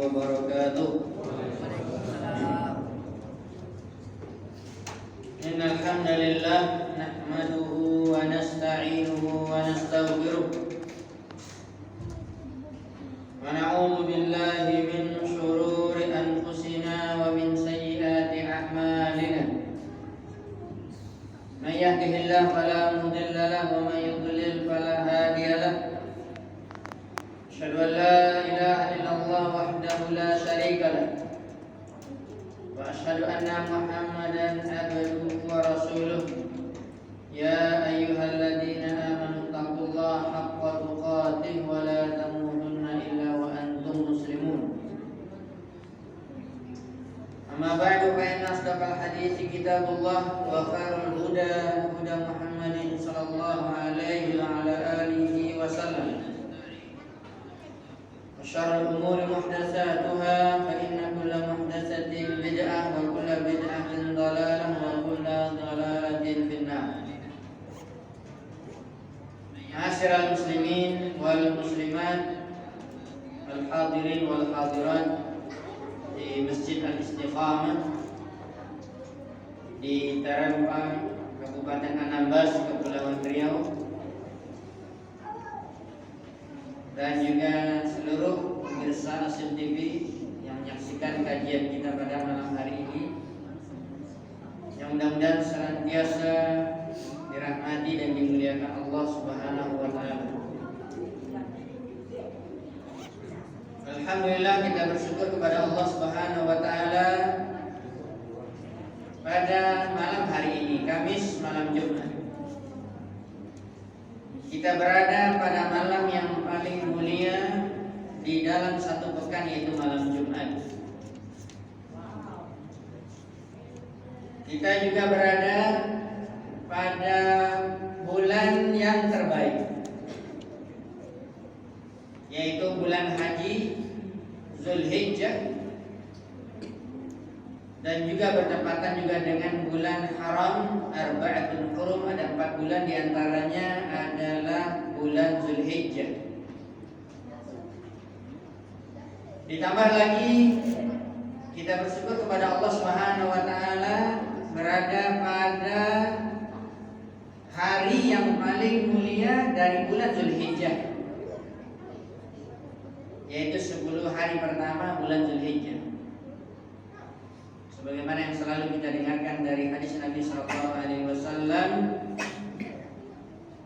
wabarakatuh. Innal hamdalillah nahmaduhu wa nasta'inuhu wa nastaghfiruh wa na'udzu billahi min shururi anfusina wa min sayyiati a'malina. May yahdihillahu fala mudilla lahu wa may yudlil fala hadiya lahu. Asyhadu an la ilaha illallah wahdahu la syarika lahu wa asyhadu anna Muhammadan abduhu wa rasuluh. Ya ayyuhalladzina amanu taqullaha haqqa tuqatih wa la tamutunna illa wa antum muslimun. Amma ba'du, fa inna asdaqal hadithi kitabullah wa khairul huda huda Muhammadin sallallahu alaihi wa ala alihi wa sallam. Syarrul umuri muhdatsatuha fa inna kulla muhdatsatin bid'ah wa kulla bid'atin dhalalah wa kulla dhalalatin finnar. Ma'asyiral muslimin wal muslimat, al hadirin wal hadirat di Masjid Al-Istiqamah di Tarempa, Kabupaten Anambas, Kepulauan Riau, dan juga seluruh pemirsa Asyik TV yang menyaksikan kajian kita pada malam hari ini, yang mudah-mudahan senantiasa dirahmati dan dimuliakan Allah Subhanahu wa taala. Alhamdulillah, kita bersyukur kepada Allah Subhanahu wa taala pada malam hari ini, Kamis malam Jumat. Kita berada pada malam yang paling mulia di dalam satu pekan, yaitu malam Jumat. Kita juga berada pada bulan yang terbaik, yaitu bulan haji Zulhijjah, dan juga bertepatan juga dengan bulan haram Arba'atul Hurum. Ada 4 bulan, diantaranya adalah bulan Zulhijjah. Ditambah lagi kita bersyukur kepada Allah Subhanahu wa taala berada pada hari yang paling mulia dari bulan Zulhijjah, yaitu 10 hari pertama bulan Zulhijjah. Sebagaimana yang selalu kita dengarkan dari hadis Nabi sallallahu alaihi wasallam,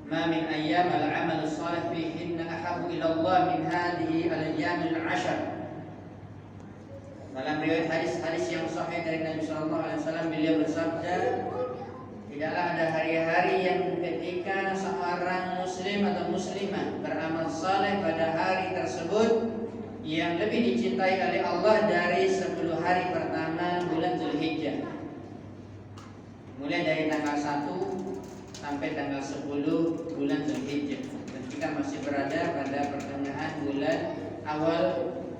"Ma min ayyam al-amal as-salih fihinna ahabbu ila Allah min hadhihi al-ayyam al-'ashr." Dalam riwayat hadis-hadis yang sahih dari Nabi sallallahu alaihi wasallam, beliau bersabda, tidaklah ada hari-hari yang ketika seorang muslim atau muslimah beramal saleh pada hari tersebut yang lebih dicintai oleh Allah dari 10 hari pertama bulan Zulhijjah, mulai dari tanggal 1 sampai tanggal 10 bulan Zulhijjah. Dan kita masih berada pada pertengahan bulan awal,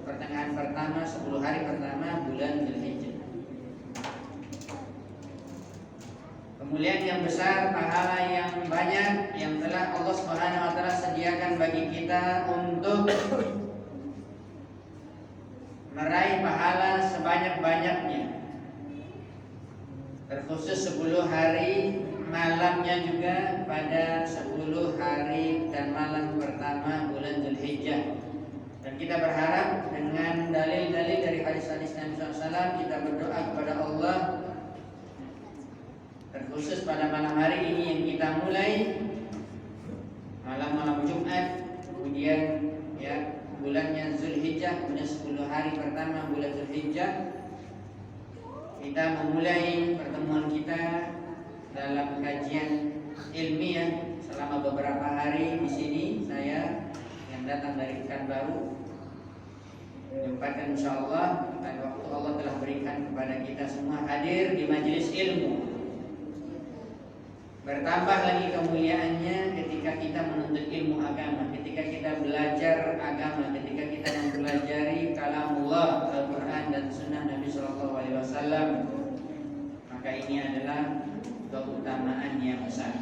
pertengahan pertama 10 hari pertama bulan Zulhijjah. Kemuliaan yang besar, pahala yang banyak yang telah Allah Subhanahu wa taala sediakan bagi kita untuk meraih pahala sebanyak-banyaknya. Terkhusus 10 hari malamnya juga pada 10 hari dan malam pertama bulan Zulhijjah. Dan kita berharap dengan dalil-dalil dari hadis-hadis Nabi SAW, kita berdoa kepada Allah, terkhusus pada malam hari ini yang kita mulai malam-malam Jumat, kemudian ya bulannya Zulhijjah, kemudian 10 hari pertama bulan Zulhijjah, kita memulai pertemuan kita dalam kajian ilmiah selama beberapa hari di sini. Saya yang datang dari Pekanbaru menyempatkan insyaallah pada waktu Allah telah berikan kepada kita semua hadir di majelis ilmu. Bertambah lagi kemuliaannya ketika kita menuntut ilmu agama, ketika kita belajar agama, ketika kita mempelajari kalamullah, Al-Quran dan Sunnah Nabi SAW. Maka ini adalah keutamaan yang besar.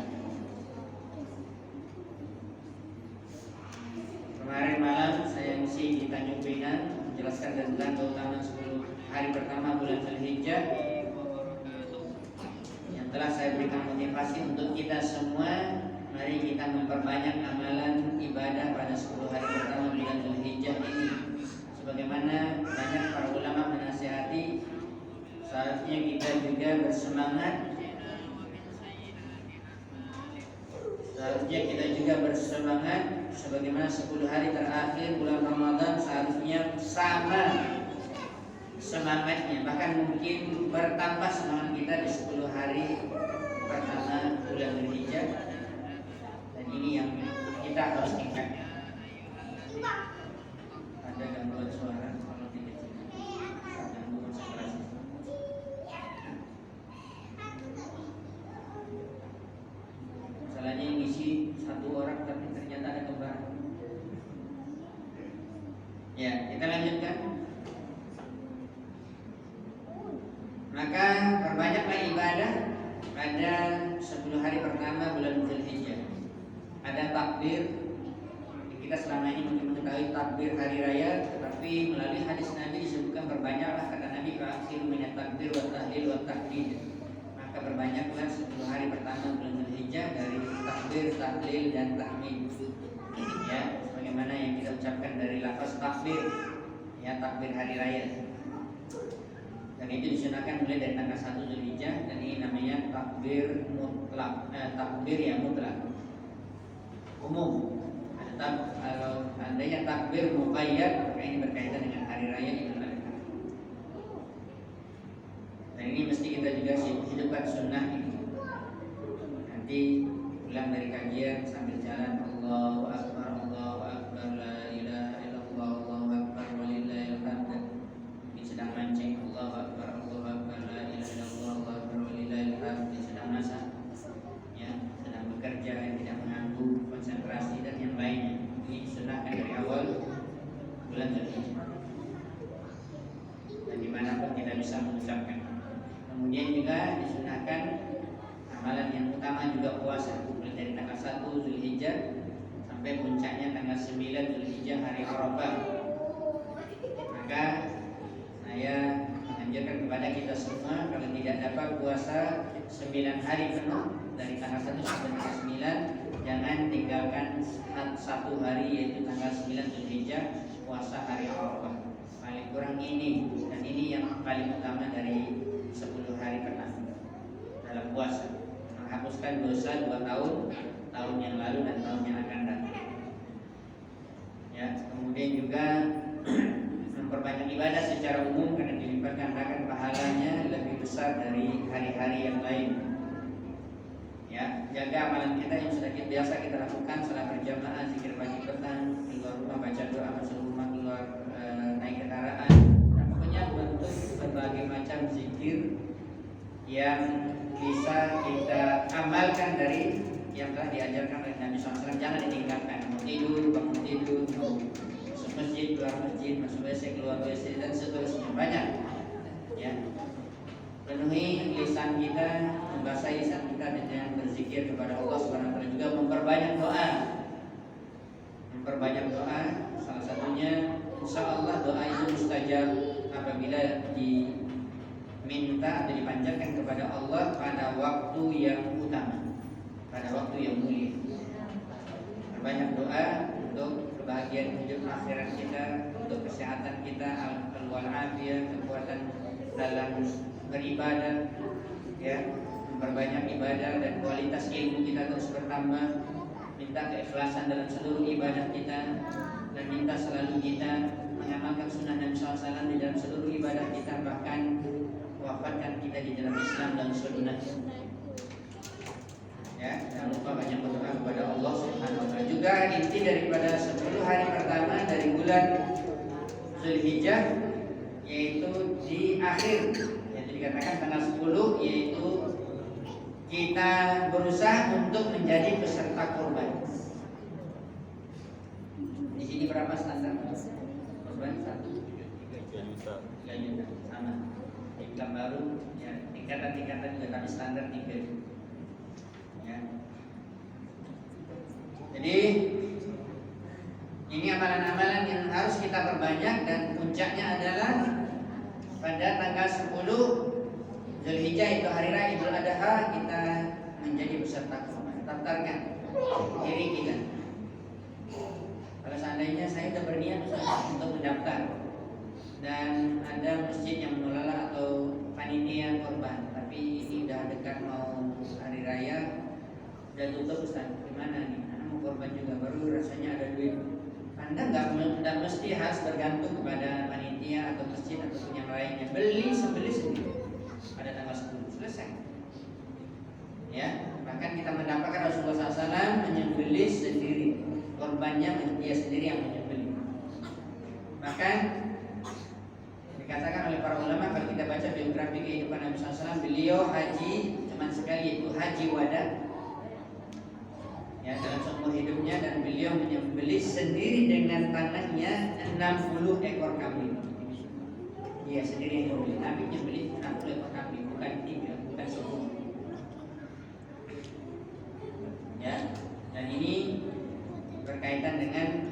Kemarin malam saya ngisi di Tanjung Pinang menjelaskan tentang keutamaan 10 hari pertama bulan Dzulhijjah yang telah saya berikan motivasi untuk kita semua. Mari kita memperbanyak amalan ibadah pada 10 hari pertama bulan Dzulhijjah ini. Sebagaimana banyak para ulama menasihati, seharusnya kita juga bersemangat. Sebagaimana 10 hari terakhir bulan Ramadan seharusnya sama semangatnya, bahkan mungkin bertambah semangat kita di 10 hari pertama bulan Dzulhijjah. Dan ini yang kita harus tingkatkan. Ada gangguan suara kalau tidak ganggu konsentrasi. Masalahnya yang isi satu orang tapi ternyata ada kembar. Ya, kita lanjutkan. Maka perbanyaklah ibadah pada 10 hari pertama bulan Dzulhijjah. Ada takbir. Kita selama ini mungkin mengetahui takbir hari raya, tetapi melalui hadis Nabi disebutkan berbanyaklah, kata Nabi, fa'aksiru minat takbir wa tahlil wa tahdid. Maka berbanyaklah 10 hari pertama bulan Dzulhijjah dari takbir, tahlil dan tahmid. Ya, sebagaimana yang kita ucapkan dari lafaz takbir, ya, takbir hari raya. Dan itu disunahkan mulai dari tanggal 1 Dzulhijjah, dan ini namanya takbir mutlak, takbir yang mutlak, umum. Kalau andainya takbir muqayyad, maka ini berkaitan dengan hari raya Idul Adha. Dan ini mesti kita juga hidupkan sunnah ini. Nanti pulang dari kajian sambil jalan, Allahu Akbar, la ilaha illallah, Allahu Akbar, walillahil hamd. Ini sedang mancing, Allahu Akbar, la ilaha illallah, Allahu Akbar, walillahil hamd. Ini sedang masak, ya, sedang bekerja yang tidak mengganggu konsentrasi dan yang lainnya. Ini disunahkan dari awal bulan Dzulhijjah, dan dimanapun kita bisa mengucapkan. Kemudian juga disunahkan amalan yang utama juga puasa, mulai dari tanggal 1 Dzulhijjah sampai puncaknya tanggal 9 Dzulhijjah hari Arafah. Maka saya menganjurkan kepada kita semua, kalau tidak dapat puasa 9 hari penuh dari tanggal 1 sampai tanggal 9, jangan tinggalkan 1 hari, yaitu tanggal 9 Dzulhijjah, puasa hari Arafah. Paling kurang ini, dan ini yang paling utama dari 10 hari pertama dalam puasa, menghapuskan dosa 2 tahun yang lalu dan tahun yang akan datang. Ya, kemudian juga memperbanyak ibadah secara umum, karena dilipat gandakan pahalanya lebih besar dari hari-hari yang lain. Ya, jaga amalan kita yang sudah biasa kita lakukan, salat berjamaah, zikir pagi petang, keluar rumah baca doa, masuk rumah, keluar naik kendaraan. Nah, pokoknya bentuk berbagai macam zikir yang bisa kita amalkan dari yang telah diajarkan oleh Nabi SAW. Jangan ditinggalkan. Mau tidur, bangun tidur, mau masuk masjid, keluar masjid, masuk WC, keluar WC, dan seterusnya. Banyak, ya. Penuhi lisan kita, membasahi lisan kita dengan berzikir kepada Allah Subhanahu wa taala, juga memperbanyak doa. Memperbanyak doa, salah satunya insyaallah doa itu mustajab apabila diminta atau dipanjatkan kepada Allah pada waktu yang utama, pada waktu yang mulia. Perbanyak doa untuk kebahagiaan hidup akhirat kita, untuk kesehatan kita, al-afiyah, kekuatan dalam beribadah, ya, memperbanyak ibadah dan kualitas ilmu kita terus bertambah. Minta keikhlasan dalam seluruh ibadah kita, dan minta selalu kita mengamalkan sunnah Nabi SAW di dalam seluruh ibadah kita, bahkan wafatkan kita di dalam Islam dan sunnah. Ya, jangan lupa banyak berdoa kepada Allah Subhanahu wa taala. Juga inti daripada 10 hari pertama dari bulan Dzulhijjah, yaitu di akhir, yaitu dikatakan tanggal 10, yaitu kita berusaha untuk menjadi peserta kurban. Di sini berapa standar kurban? 3 juta sama. Iklan baru, ya, tingkatan juga kami standar 3. Ya. Jadi ini amalan-amalan yang harus kita perbanyak, dan puncaknya adalah pada tanggal 10 Zulhijjah, itu hari raya Idul Adha, kita menjadi peserta kurban. Daftarkan diri kita. Kalau seandainya saya sudah berniat untuk mendaftar dan ada masjid yang mengelola atau panitia kurban, tapi ini udah dekat mau hari raya, udah tutup, Ustaz, gimana nih? Anak mau kurban juga, baru rasanya ada duit. Anda nggak mesti harus bergantung kepada panitia atau masjid ataupun yang lainnya. Beli sendiri pada tanggal 10, selesai. Ya, bahkan kita mendapatkan Rasulullah SAW menyembelih sendiri, korbannya dia sendiri yang menyembelih. Bahkan dikatakan oleh para ulama, kalau kita baca biografi kehidupan Nabi SAW, beliau haji cuma sekali, itu haji wada, ya, dalam seumur hidupnya, dan beliau menyembelih sendiri dengan tangannya 60 ekor kambing. Dia sendiri yang menyembelih. Nabi menyembelih 60 ekor kambing, bukan 3, bukan 10. Ya, dan ini berkaitan dengan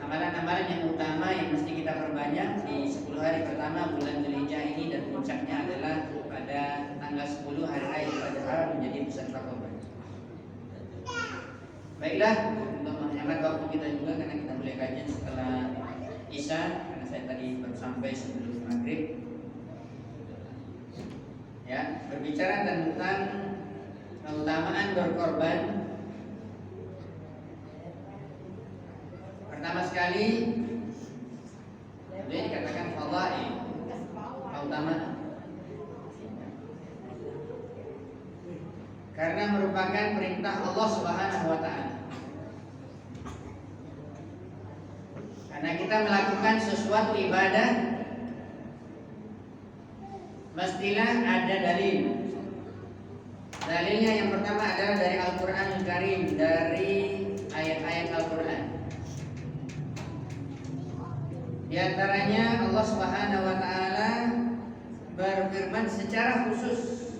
amalan-amalan yang utama yang mesti kita perbanyak di 10 hari pertama bulan Zulhijjah ini, dan puncaknya adalah pada tanggal 10 hari raya Idul Adha menjadi peserta kurban. Baiklah, untuk menghemat waktu kita juga, karena kita mulai kajian setelah Isya, karena saya tadi baru sampai sebelum maghrib. Ya, berbicara tentang keutamaan berkorban. Pertama sekali, boleh dikatakan fadhail, keutamaan, karena merupakan perintah Allah Subhanahu wa Ta'ala. Karena kita melakukan sesuatu ibadah, mestilah ada dalil. Dalilnya yang pertama adalah dari Al-Qur'anul Karim, dari ayat-ayat Al-Qur'an. Di antaranya Allah Subhanahu wa Ta'ala berfirman secara khusus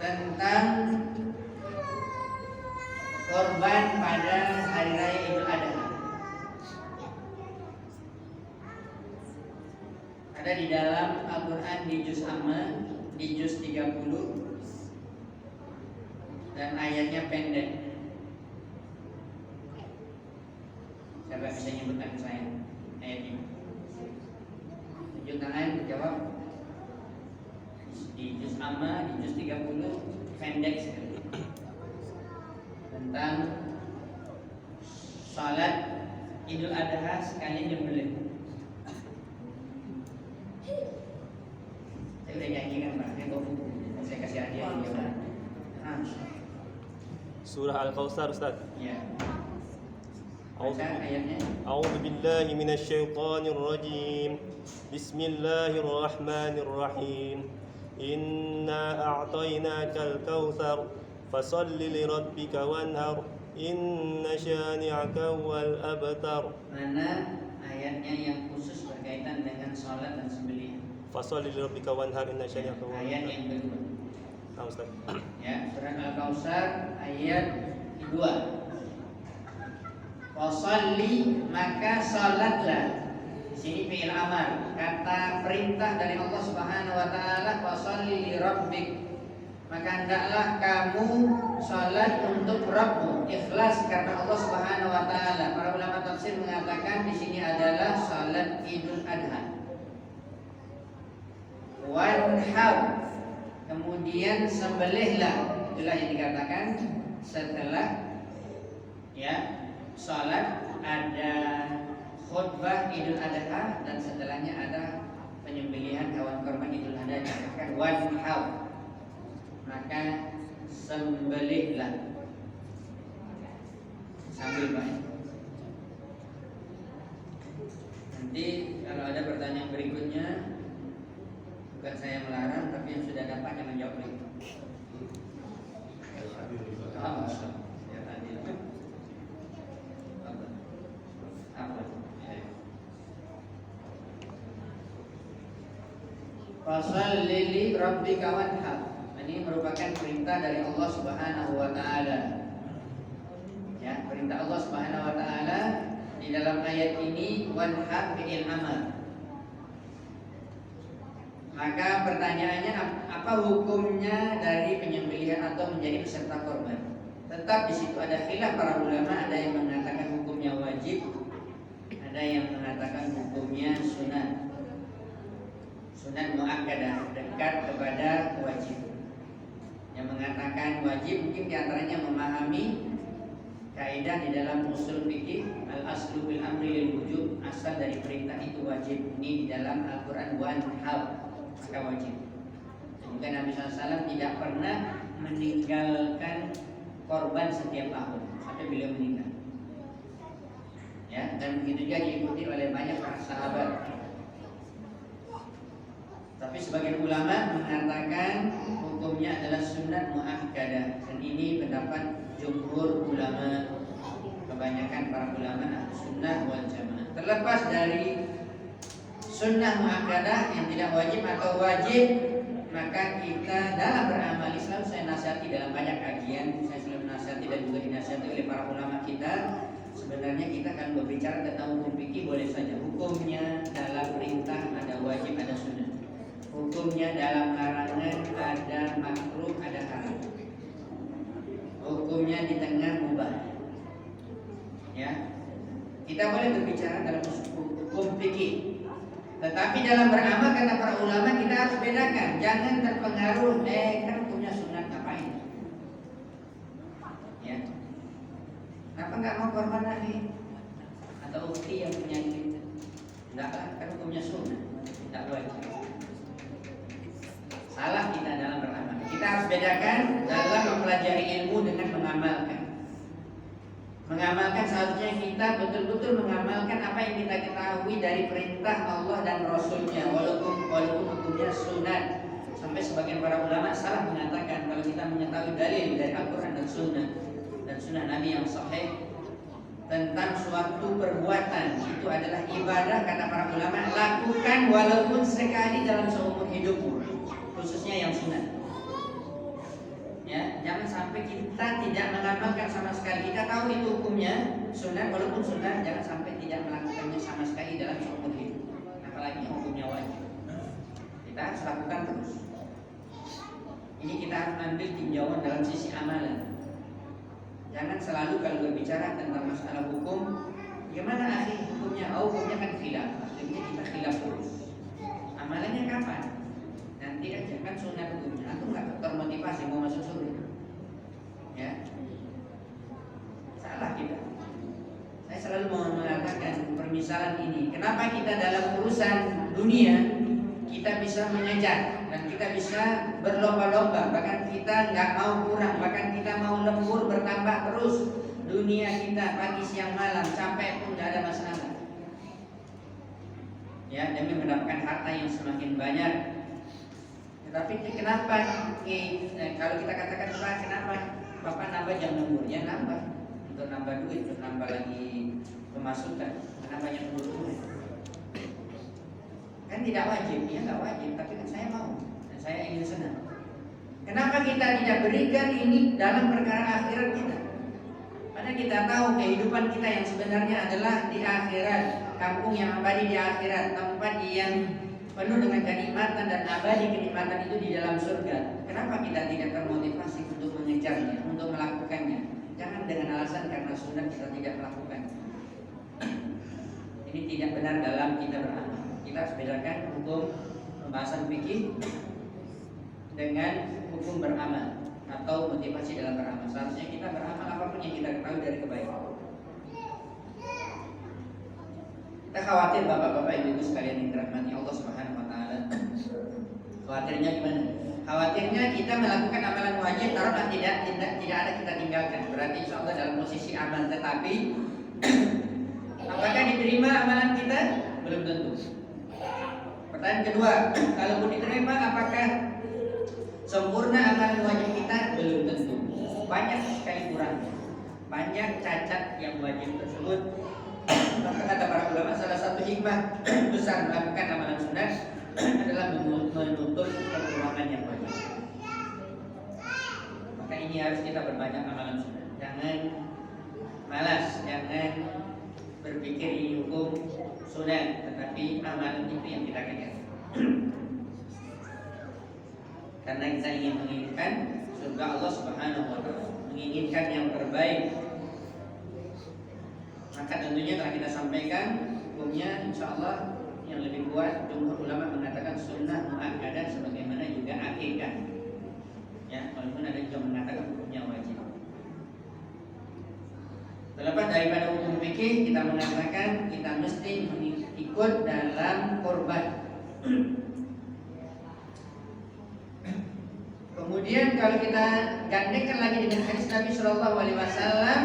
tentang korban pada hari raya Idul Adha. Ada di dalam Al-Quran di juz Amma, di juz 30, dan ayatnya pendek. Siapa bisa nyebutkan saya ayat ini? Tunjuk tangan, jawab. Di juz Amma, di juz 30, pendek sekali, tentang salat Idul Adha sekalian nyembelih. Saya udah nyanyikan, Pak. Saya kasih hadiah juga. Surah Al-Kautsar, Ustaz. Ya. Baca ayatnya. A'udzu billahi minasy syaithanir rajim. Bismillahirrahmanirrahim. Inna a'tainakal kautsar fasholli lirabbika wanhar. Inna syani'aka wal abtar. Mana ayatnya yang khusus berkaitan dengan salat dan sembelihan? Fasholli lirabbika wanhar, inna syani'aka wal abtar. Ayat yang kedua. Nah, Ustaz. Ya, surat Al-Kautsar ayat 2. Washolli, maka salatlah. Di sini fi'il amar, kata perintah dari Allah Subhanahu wa Ta'ala, washolli li rabbik, maka hendaklah kamu salat untuk Rabbmu, ikhlas karena Allah Subhanahu wa Ta'ala. Para ulama tafsir mengatakan di sini adalah salat Idul Adha. Wanhar, kemudian sembelihlah. Itulah yang dikatakan setelah ya salat ada khutbah Idul Adha, dan setelahnya ada penyembelihan hewan korban Idul Adha. Dikatakan wanhar, maka sembelihlah. Sambil Pak. Nanti kalau ada pertanyaan berikutnya, bukan saya melarang, tapi yang sudah dapat jangan jawab lagi. Fasholli li rabbika wanhar. Ini merupakan perintah dari Allah Subhanahu wa Ta'ala. Ya, perintah Allah Subhanahu wa Ta'ala, di di dalam ayat ini wanhar fi'il amal. Maka pertanyaannya, apa hukumnya dari penyembelihan atau menjadi peserta korban? Tetap di situ ada khilaf para ulama, ada yang mengatakan hukumnya wajib, ada yang mengatakan hukumnya sunat. Sunat muakkadah, dekat kepada wajib. Yang mengatakan wajib mungkin diantaranya memahami kaidah di dalam usul fikih al-aslu bil amri lil wujub, asal dari perintah itu wajib. Ini di dalam Al-Qur'an wanhar, maka wajib. Sehingga Nabi SAW tidak pernah meninggalkan korban setiap tahun sampai beliau meninggal. Ya, dan begitu juga diikuti oleh banyak para sahabat. Tapi sebagian ulama mengatakan hukumnya adalah sunat muakkadah, dan ini pendapat jumhur ulama, kebanyakan para ulama sunnah wal jamaah. Terlepas dari sunnah muakkadah yang tidak wajib atau wajib, maka kita dalam beramal Islam, saya nasihati dalam banyak kajian, saya selalu nasihati dan juga dinasihati oleh para ulama kita. Sebenarnya kita akan berbicara tentang hukum fikih boleh saja. Hukumnya dalam perintah ada wajib, ada sunnah. Hukumnya dalam larangan ada makruh, ada haram. Hukumnya di tengah mubah. Ya, kita boleh berbicara dalam hukum fikih. Tetapi dalam beramal kata para ulama kita harus bedakan. Jangan terpengaruh, kan hukumnya sunat ngapain? Ya, kenapa nggak mau korban lagi? Atau ukti yang penyakit? Enggak, kan hukumnya sunat, tidak wajib. Salah kita dalam beramal. Kita harus bedakan dalam mempelajari ilmu dengan mengamalkan. Mengamalkan seharusnya kita betul-betul mengamalkan apa yang kita ketahui dari perintah Allah dan Rasulnya, walaupun hukumnya sunat. Sampai sebagian para ulama salah mengatakan kalau kita mengetahui dalil dari Al-Quran dan sunnah Nabi yang sahih tentang suatu perbuatan itu adalah ibadah, kata para ulama, lakukan walaupun sekali dalam seumur hidupmu, khususnya yang sunat. Ya, jangan sampai kita tidak mengamalkan sama sekali. Kita tahu itu hukumnya sunat, walaupun sunat, jangan sampai tidak melakukannya sama sekali dalam seumur hidup. Apalagi hukumnya wajib. Kita harus lakukan terus. Ini kita harus ambil tinjauan dalam sisi amalan. Jangan selalu kalau berbicara tentang masalah hukum, gimana akhir hukumnya? Hukumnya kan khilaf. Akhirnya kita khilaf terus. Amalannya kapan? Nanti aja, kan sunat hukumnya. Aku nggak termotivasi mau masuk surga. Ya, salah kita. Saya selalu mau mengatakan permisalan ini. Kenapa kita dalam urusan dunia kita bisa mengejar dan kita bisa berlomba-lomba, bahkan kita nggak mau kurang, bahkan kita mau lembur bertambah terus. Dunia kita pagi siang malam capek pun nggak ada masalah. Ya, demi mendapatkan harta yang semakin banyak. Tetapi kenapa kalau kita katakan Pak, kenapa Bapak nambah jam lembur? Ya nambah untuk nambah duit, untuk nambah lagi pemasukan. Kenapa banyak lembur? Kan tidak wajib, ya nggak wajib, tapi kan saya mau dan saya ingin senang. Kenapa kita tidak berikan ini dalam perkara akhirat kita? Karena kita tahu kehidupan kita yang sebenarnya adalah di akhirat, kampung yang abadi di akhirat, tempat yang penuh dengan kenikmatan dan abadi kenikmatan itu di dalam surga. Kenapa kita tidak termotivasi untuk mengejarnya, untuk melakukannya? Jangan dengan alasan karena sunat kita tidak melakukan. Ini tidak benar dalam kita beramal. Kita harus bedakan hukum pembahasan fikih dengan hukum beramal atau motivasi dalam beramal. Seharusnya kita beramal apapun yang kita ketahui dari kebaikan. Kita khawatir bapak-bapak ibu-ibu sekalian yang dirahmati Allah Subhanahu wa taala. Khawatirnya gimana? Khawatirnya kita melakukan amalan wajib taruhlah tidak ada kita tinggalkan. Berarti insya Allah dalam posisi aman, tetapi apakah diterima amalan kita? Belum tentu. Pertanyaan kedua, kalaupun diterima apakah sempurna amalan wajib kita? Belum tentu. Banyak sekali kurang. Banyak cacat yang wajib tersebut. Maka kata para ulama, salah satu hikmah besar melakukan amalan sunat adalah menutup kekurangan yang wajib. Maka ini harus kita berbanyak amalan sunat. Jangan malas, jangan berpikir ini hukum sunat, tetapi amal itu yang kita kejar. Karena kita ingin menginginkan surga Allah Subhanahu wa taala, menginginkan yang terbaik. Maka tentunya telah kita sampaikan hukumnya, insyaallah yang lebih kuat jumhur ulama mengatakan sunnah muakkadah sebagaimana juga akikah. Ya, walaupun ada juga mengatakan hukumnya wajib. Terlepas daripada hukum fikih, kita mengatakan kita mesti ikut dalam korban. Kemudian kalau kita gandengkan lagi dengan hadis Nabi Shallallahu Alaihi Wasallam,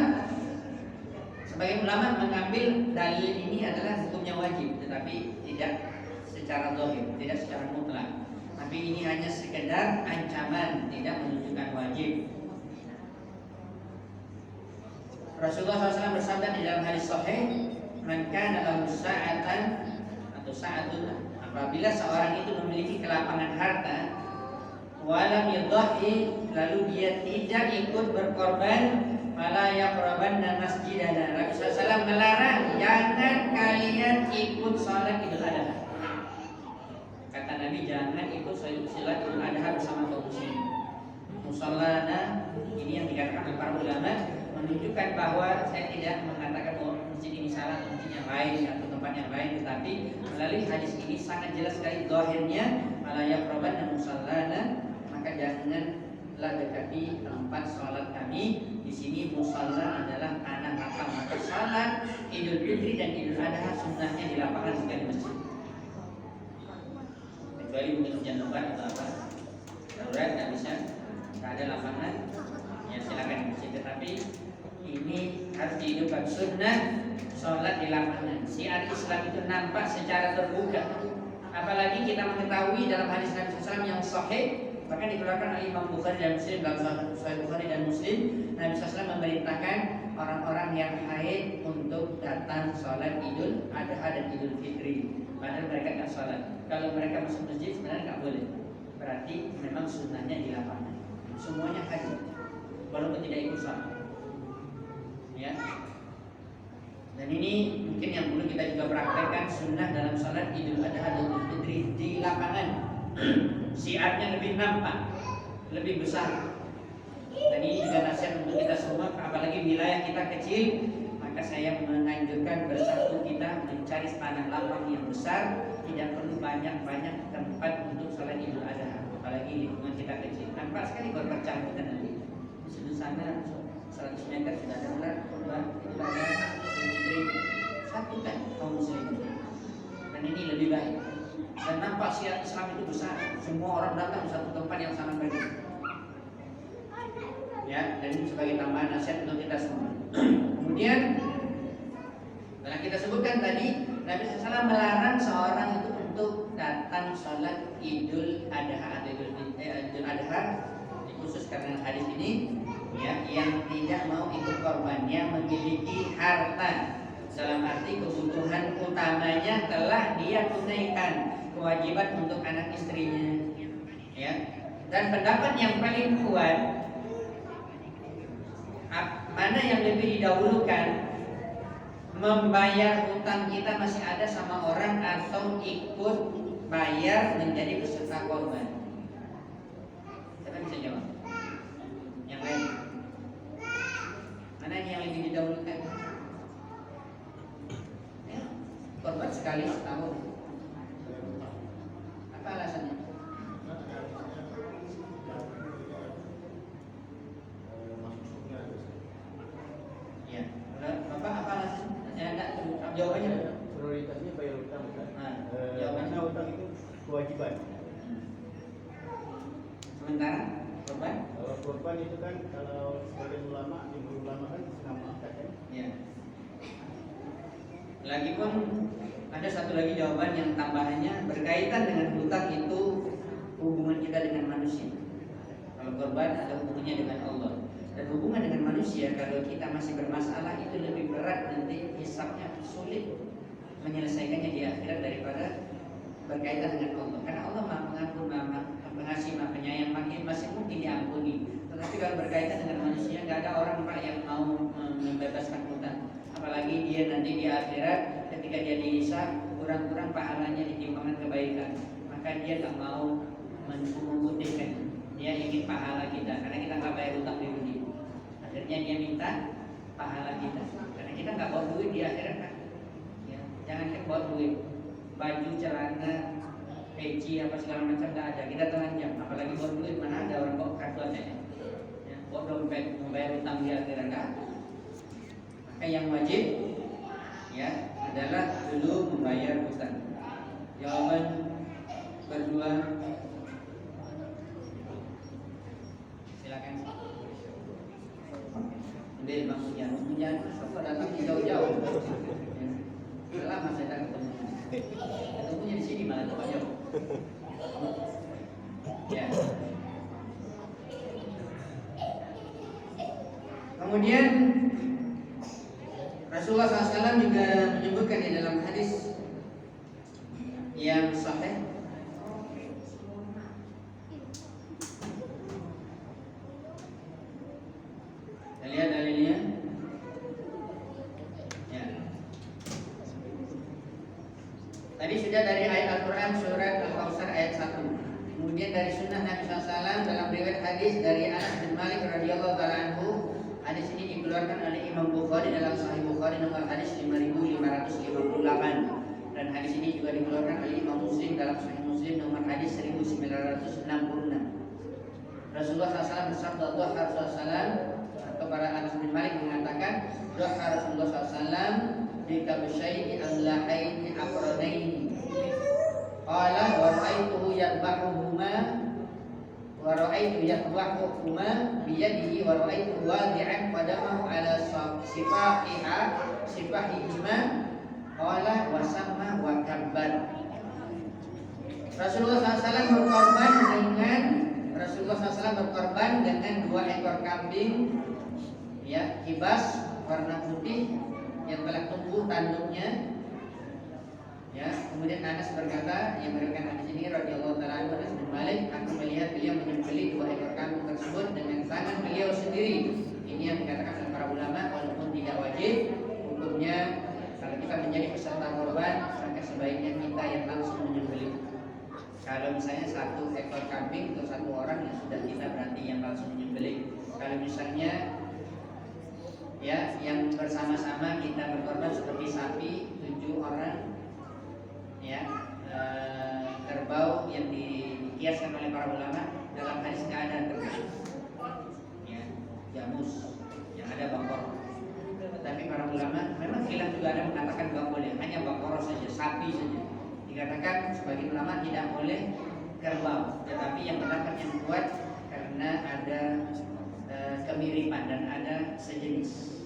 sebagian ulama mengambil dalil ini adalah hukumnya wajib, tetapi tidak secara zahir, tidak secara mutlak. Tapi ini hanya sekedar ancaman, tidak menunjukkan wajib. Rasulullah SAW bersabda di dalam hadis sahih, "Man kana lahu sa'atan atau sa'atun," apabila seorang itu memiliki kelapangan harta, walam yudhi, lalu dia tidak ikut berkorban, fala yaqrabanna masjidana. Rasulullah SAW melarang, jangan kalian ikut salat Idul Adha. Kata Nabi, jangan ikut salat Idul Adha bersama kaum muslimin. Musallana, ini yang dikatakan oleh para ulama, menunjukkan bahwa saya tidak mengatakan bahwa masjid ini salah atau masjid yang lain atau tempat yang lain, tetapi melalui hadis ini sangat jelas sekali zahirnya, fala yaqrabanna musallana, maka janganlah dekati tempat sholat kami. Di sini musalla adalah tanah lapang. Maka sholat Idul Fitri dan Idul Adha sunnahnya di lapangan, bukan di masjid. Kecuali mungkin hujan lebat atau apa, darurat nggak bisa, nggak ada lapangan, ya silakan di masjid. Tetapi ini harus dihidupkan sunnah sholat di lapangan. Syiar Islam itu nampak secara terbuka. Apalagi kita mengetahui dalam hadis Nabi SAW yang sahih, bahkan dikeluarkan oleh Imam Bukhari dan Muslim, dalam Sahih Bukhari dan Muslim, Nabi SAW memerintahkan orang-orang yang haid untuk datang sholat Idul Adha dan Idul Fitri. Padahal mereka tidak sholat. Kalau mereka masuk masjid sebenarnya nggak boleh. Berarti memang sunnahnya di lapangan. Semuanya haid, walaupun tidak ikut sholat. Ya. Dan ini mungkin yang perlu kita juga praktekkan, sunnah dalam sholat Idul Adha dan Idul Fitri di lapangan. Syiarnya lebih nampak, lebih besar. Dan ini juga nasihat untuk kita semua, apalagi wilayah kita kecil, maka saya menganjurkan bersatu kita mencari tanah lapang yang besar, tidak perlu banyak-banyak tempat untuk sholat Idul Adha, apalagi lingkungan kita kecil. Nampak sekali berpecah kita nanti. Di sebelah sana 100 meter sudah ada ular, korban Idul Adha, Idul Fitri, satukan kaum muslimin. Dan ini lebih baik. Dan nampak syiar Islam itu besar, semua orang datang di satu tempat yang sangat baik. Ya, dan ini sebagai tambahan nasihat untuk kita semua. Kemudian, karena kita sebutkan tadi, Nabi SAW melarang seorang itu untuk datang sholat Idul Adha atau Idul Adha, khusus karena hadis ini, ya, yang tidak mau ikut korban, yang memiliki harta, dalam arti kebutuhan utamanya telah dia tunaikan, kewajiban untuk anak istrinya, ya. Dan pendapat yang paling kuat, mana yang lebih didahulukan, membayar hutang kita masih ada sama orang atau ikut bayar menjadi peserta korban? Siapa bisa jawab? Yang lain? Mana yang lebih didahulukan? Ya, korban sekali setahun. Apa alasannya? Ya, apa alasannya? Ya, enggak, jawabannya. Prioritasnya bayar utang kan? Jawabannya utang itu kewajiban. Sementara korban? Kalau korban itu kan, kalau sebagian ulama, jumhur ulama kan sudah mengangkat kan? Ya. Lagipun ada satu lagi jawaban yang tambahannya berkaitan dengan hutang itu hubungan kita dengan manusia. Kalau korban ada hubungannya dengan Allah. Dan hubungan dengan manusia kalau kita masih bermasalah itu lebih berat, nanti hisabnya sulit menyelesaikannya di akhirat daripada berkaitan dengan Allah. Karena Allah Maha Pengampun, Maha Pengasih, Maha Penyayang, masih mungkin diampuni. Tetapi kalau berkaitan dengan manusia, nggak ada orang Pak yang mau membebaskan hutang. apalagi dia nanti di akhirat ketika dia dihisab kurang-kurang pahalanya di timbangan kebaikan, maka dia tak mau memutihkan, dia ingin pahala kita karena kita nggak bayar utang di dunia. Akhirnya dia minta pahala kita karena kita nggak bawa duit di akhirat kan. Ya, jangan kan bawa duit, baju, celana, peci apa segala macam nggak ada, kita telanjang. Apalagi bawa duit, mana ada orang bawa kartu ATM, ya, bawa dompet membayar utang di akhirat nggak ada. Maka yang wajib ya adalah dulu membayar utang. Jawaban berdua, silakan. Ambil Bang Pujan, kok datang jauh-jauh. Ya, lama saya tak ketemu. Ketemunya di sini malah jauh-jauh. Ya. Kemudian Rasulullah SAW juga menyebutkan di dalam hadis yang sahih, kita lihat dalilnya. Ya. Tadi sudah dari ayat Al-Quran surat Al-Kautsar ayat 1. Kemudian dari sunnah Nabi SAW dalam riwayat hadis dari Anas bin Malik radhiyallahu taala anhu. Hadis ini dikeluarkan oleh Imam Bukhari dalam Sahih Bukhari nomor hadis 5558, dan hadis ini juga dikeluarkan oleh Imam Muslim dalam Sahih Muslim nomor hadis 1966. Rasulullah SAW bersabda, Rasulullah SAW atau para Anas bin Malik mengatakan, doa Rasulullah SAW di kabsyaini amlahaini aqranaini. Qala wa ra'aituhu yadbahuhuma wa ra'aitu yadbahuhuma bi yadihi wa ra'aitu wadi'an qadamahu ala sifahihima. Qala wa samma wa kabbar. Rasulullah SAW berkorban dengan 2 ekor kambing, ya, kibas warna putih yang telah tumbuh tanduknya. Ya, kemudian Anas berkata, yang meriwayatkan hadis ini radhiyallahu taala anhu, Anas bin Malik, aku melihat beliau menyembelih 2 ekor kambing tersebut dengan tangan beliau sendiri. Ini yang dikatakan oleh para ulama, walaupun tidak wajib hukumnya kalau kita menjadi peserta korban, maka sebaiknya kita yang langsung menyembelih. Kalau misalnya 1 ekor kambing untuk 1 orang, yang sudah kita berarti yang langsung menyembelih. Kalau misalnya ya yang bersama-sama kita berkorban seperti sapi 7 orang, ya, kerbau yang dikiaskan oleh para ulama dalam hadis keadaan kerbau, ya, jamus yang ada bakor. Tetapi para ulama memang khilaf juga, ada mengatakan nggak boleh, hanya bakor saja, sapi saja. Dikatakan sebagian ulama tidak boleh kerbau, tetapi yang pendapat yang kuat karena ada kemiripan dan ada sejenis,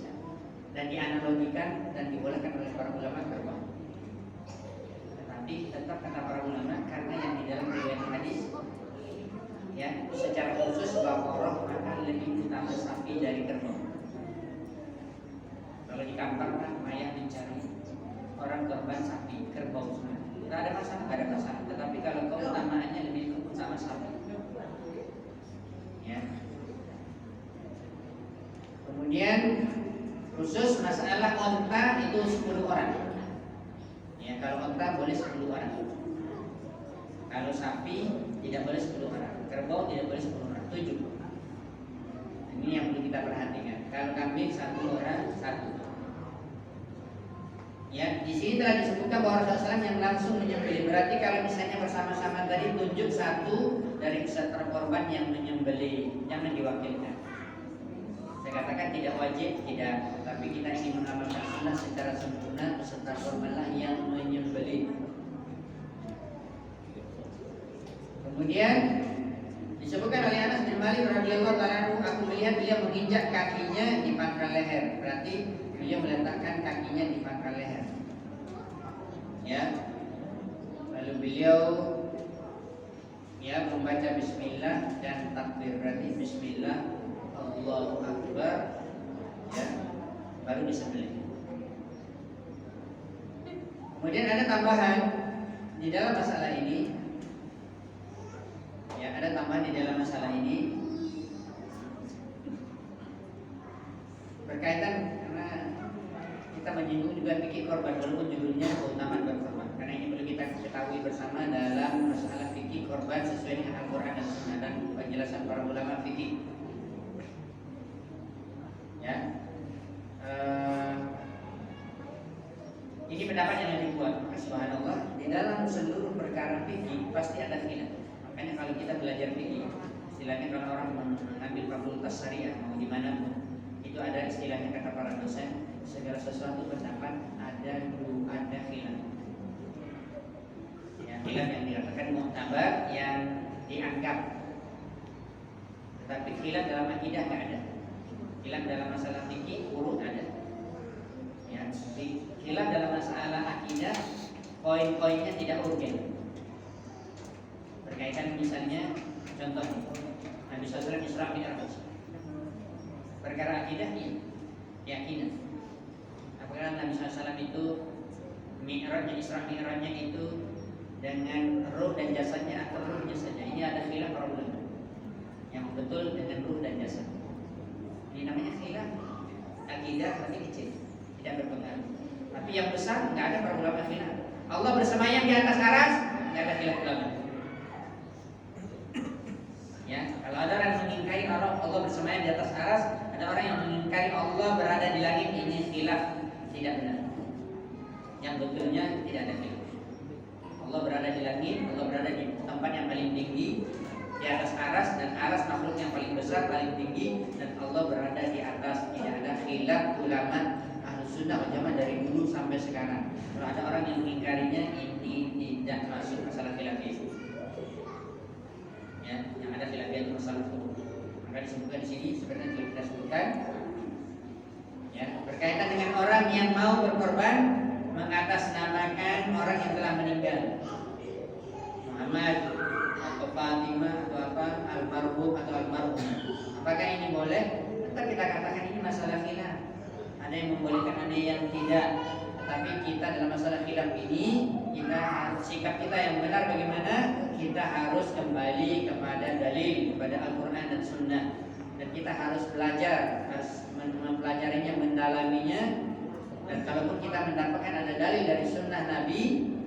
dan dianalogikan dan dibolehkan oleh para ulama kerbau. Tetap kata para ulama, karena yang di dalam riwayat hadis, ya, secara khusus bakoroh akan lebih utama sapi dari kerbau. Kalau di kampung kan ayah mencari orang korban sapi, kerbau semua, tidak ada masalah, tidak ada masalah. Tetapi kalau keutamaannya lebih utama sapi, ya. Kemudian khusus masalah onta itu 10 orang. Ya, kalau onta boleh 10 orang. Kalau sapi tidak boleh 10 orang. Kerbau tidak boleh 10 orang, 7. Ini yang perlu kita perhatikan. Kalau kambing 1 orang 1. Ya, di sini telah disebutkan bahwa Rasulullah SAW yang langsung menyembelih. Berarti kalau misalnya bersama-sama tadi, tunjuk 1 dari peserta korban yang menyembelih, jangan diwakilkan. Saya katakan tidak wajib, tidak, tapi kita ingin mengamalkan sunnah secara sempurna, peserta korbanlah yang menyembelih. Kemudian disebutkan oleh Anas bin Malik radhiyallahu taala anhu, aku melihat beliau menginjak kakinya di pangkal leher. Berarti beliau meletakkan kakinya di pangkal leher. Ya. Lalu beliau ya membaca bismillah dan takbir, berarti bismillah Allahu Akbar, ya, baru disembelih. Kemudian ada tambahan di dalam masalah ini, ya, ada tambahan di dalam masalah ini berkaitan, karena kita menyinggung juga fikih korban walaupun judulnya keutamaan berkorban. Karena ini perlu kita ketahui bersama dalam masalah fikih korban sesuai dengan Al-Quran dan Sunnah dan penjelasan para ulama fikih. Ya, ini pendapat yang lebih kuat. Subhanallah, di dalam seluruh perkara fikih pasti ada khilaf. Makanya kalau kita belajar fikih, istilahnya kalau orang mengambil fakultas syariah mau di mana pun, itu ada istilahnya kata para dosen, segala sesuatu pendapat ada khilaf. Ya, khilaf yang dikatakan mu'tabar yang dianggap. Tetapi khilaf dalam akidah nggak ada. Khilaf dalam masalah fikih urut ada. Ya, khilaf dalam masalah akidah poin-poinnya tidak urgen. Berkaitan misalnya contoh Nabi SAW Isra Mi'raj. Perkara akidah iya, keyakinan. Apakah Nabi SAW itu Mi'rajnya, Isra Mi'rajnya itu dengan ruh dan jasadnya atau ruhnya saja? Ini ada khilaf para ulama. Yang betul dengan ruh dan jasad. Ini namanya khilaf akidah berarti kecil, tidak berpengaruh. Tapi yang besar nggak ada para ulama khilaf. Allah bersemayam di atas aras, nggak ada khilaf ulama. Ya, kalau ada orang mengingkari Allah bersemayam di atas aras, ada orang yang mengingkari Allah berada di langit, ini khilaf tidak benar. Yang betulnya tidak ada khilaf. Allah berada di langit, Allah berada di tempat yang paling tinggi, di atas aras, dan aras makhluk yang paling besar, paling tinggi, dan Allah berada di atas. Tidak ada khilaf ulama Ahlus Sunnah wal Jamaah dari dulu sampai sekarang. Kalau ada orang yang mengingkarinya, ini tidak masuk masalah khilaf itu. Ya, yang ada khilaf itu masalah itu. Maka disebutkan di sini sebenarnya sudah kita sebutkan. Ya, berkaitan dengan orang yang mau berkorban mengatasnamakan orang yang telah meninggal, Muhammad atau Fatimah atau apa, almarhum atau almarhumah. Apakah ini boleh? Tetap kita katakan ini masalah khilaf. Ada yang membolehkan, ada yang tidak. Tetapi kita dalam masalah khilaf ini, sikap kita yang benar bagaimana? Kita harus kembali kepada dalil, kepada Al-Quran dan Sunnah. Dan kita harus belajar, harus mempelajarinya, mendalaminya. Dan kalaupun kita mendapatkan ada dalil dari Sunnah Nabi,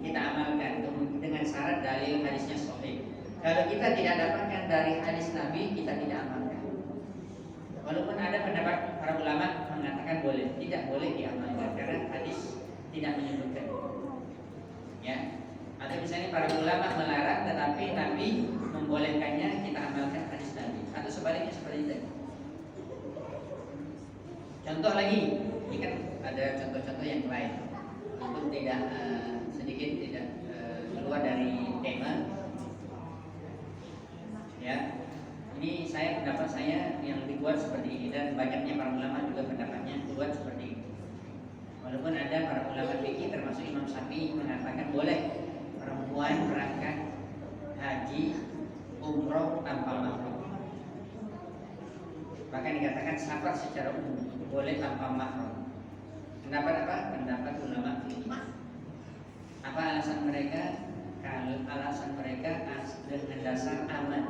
kita amalkan dengan syarat dalil hadisnya sahih. Kalau kita tidak dapatkan dari hadis Nabi, kita tidak amalkan. Walaupun ada pendapat para ulama mengatakan boleh, tidak boleh diamalkan karena hadis tidak menyebutkan. Ya, atau misalnya para ulama melarang, tetapi Nabi membolehkannya, kita amalkan hadis Nabi. Atau sebaliknya seperti itu. Contoh lagi, ini kan ada contoh-contoh yang lain. Itu tidak sedikit tidak keluar dari tema. Ya, ini pendapat saya yang lebih kuat seperti ini, dan banyaknya para ulama juga pendapatnya kuat seperti ini. Walaupun ada para ulama fikih termasuk Imam Syafi'i mengatakan boleh perempuan berangkat haji umroh tanpa mahram. Bahkan dikatakan safar secara umum boleh tanpa mahram. Pendapat apa? Pendapat ulama fikih. Apa alasan mereka? Kalau alasan mereka dengan dasar aman,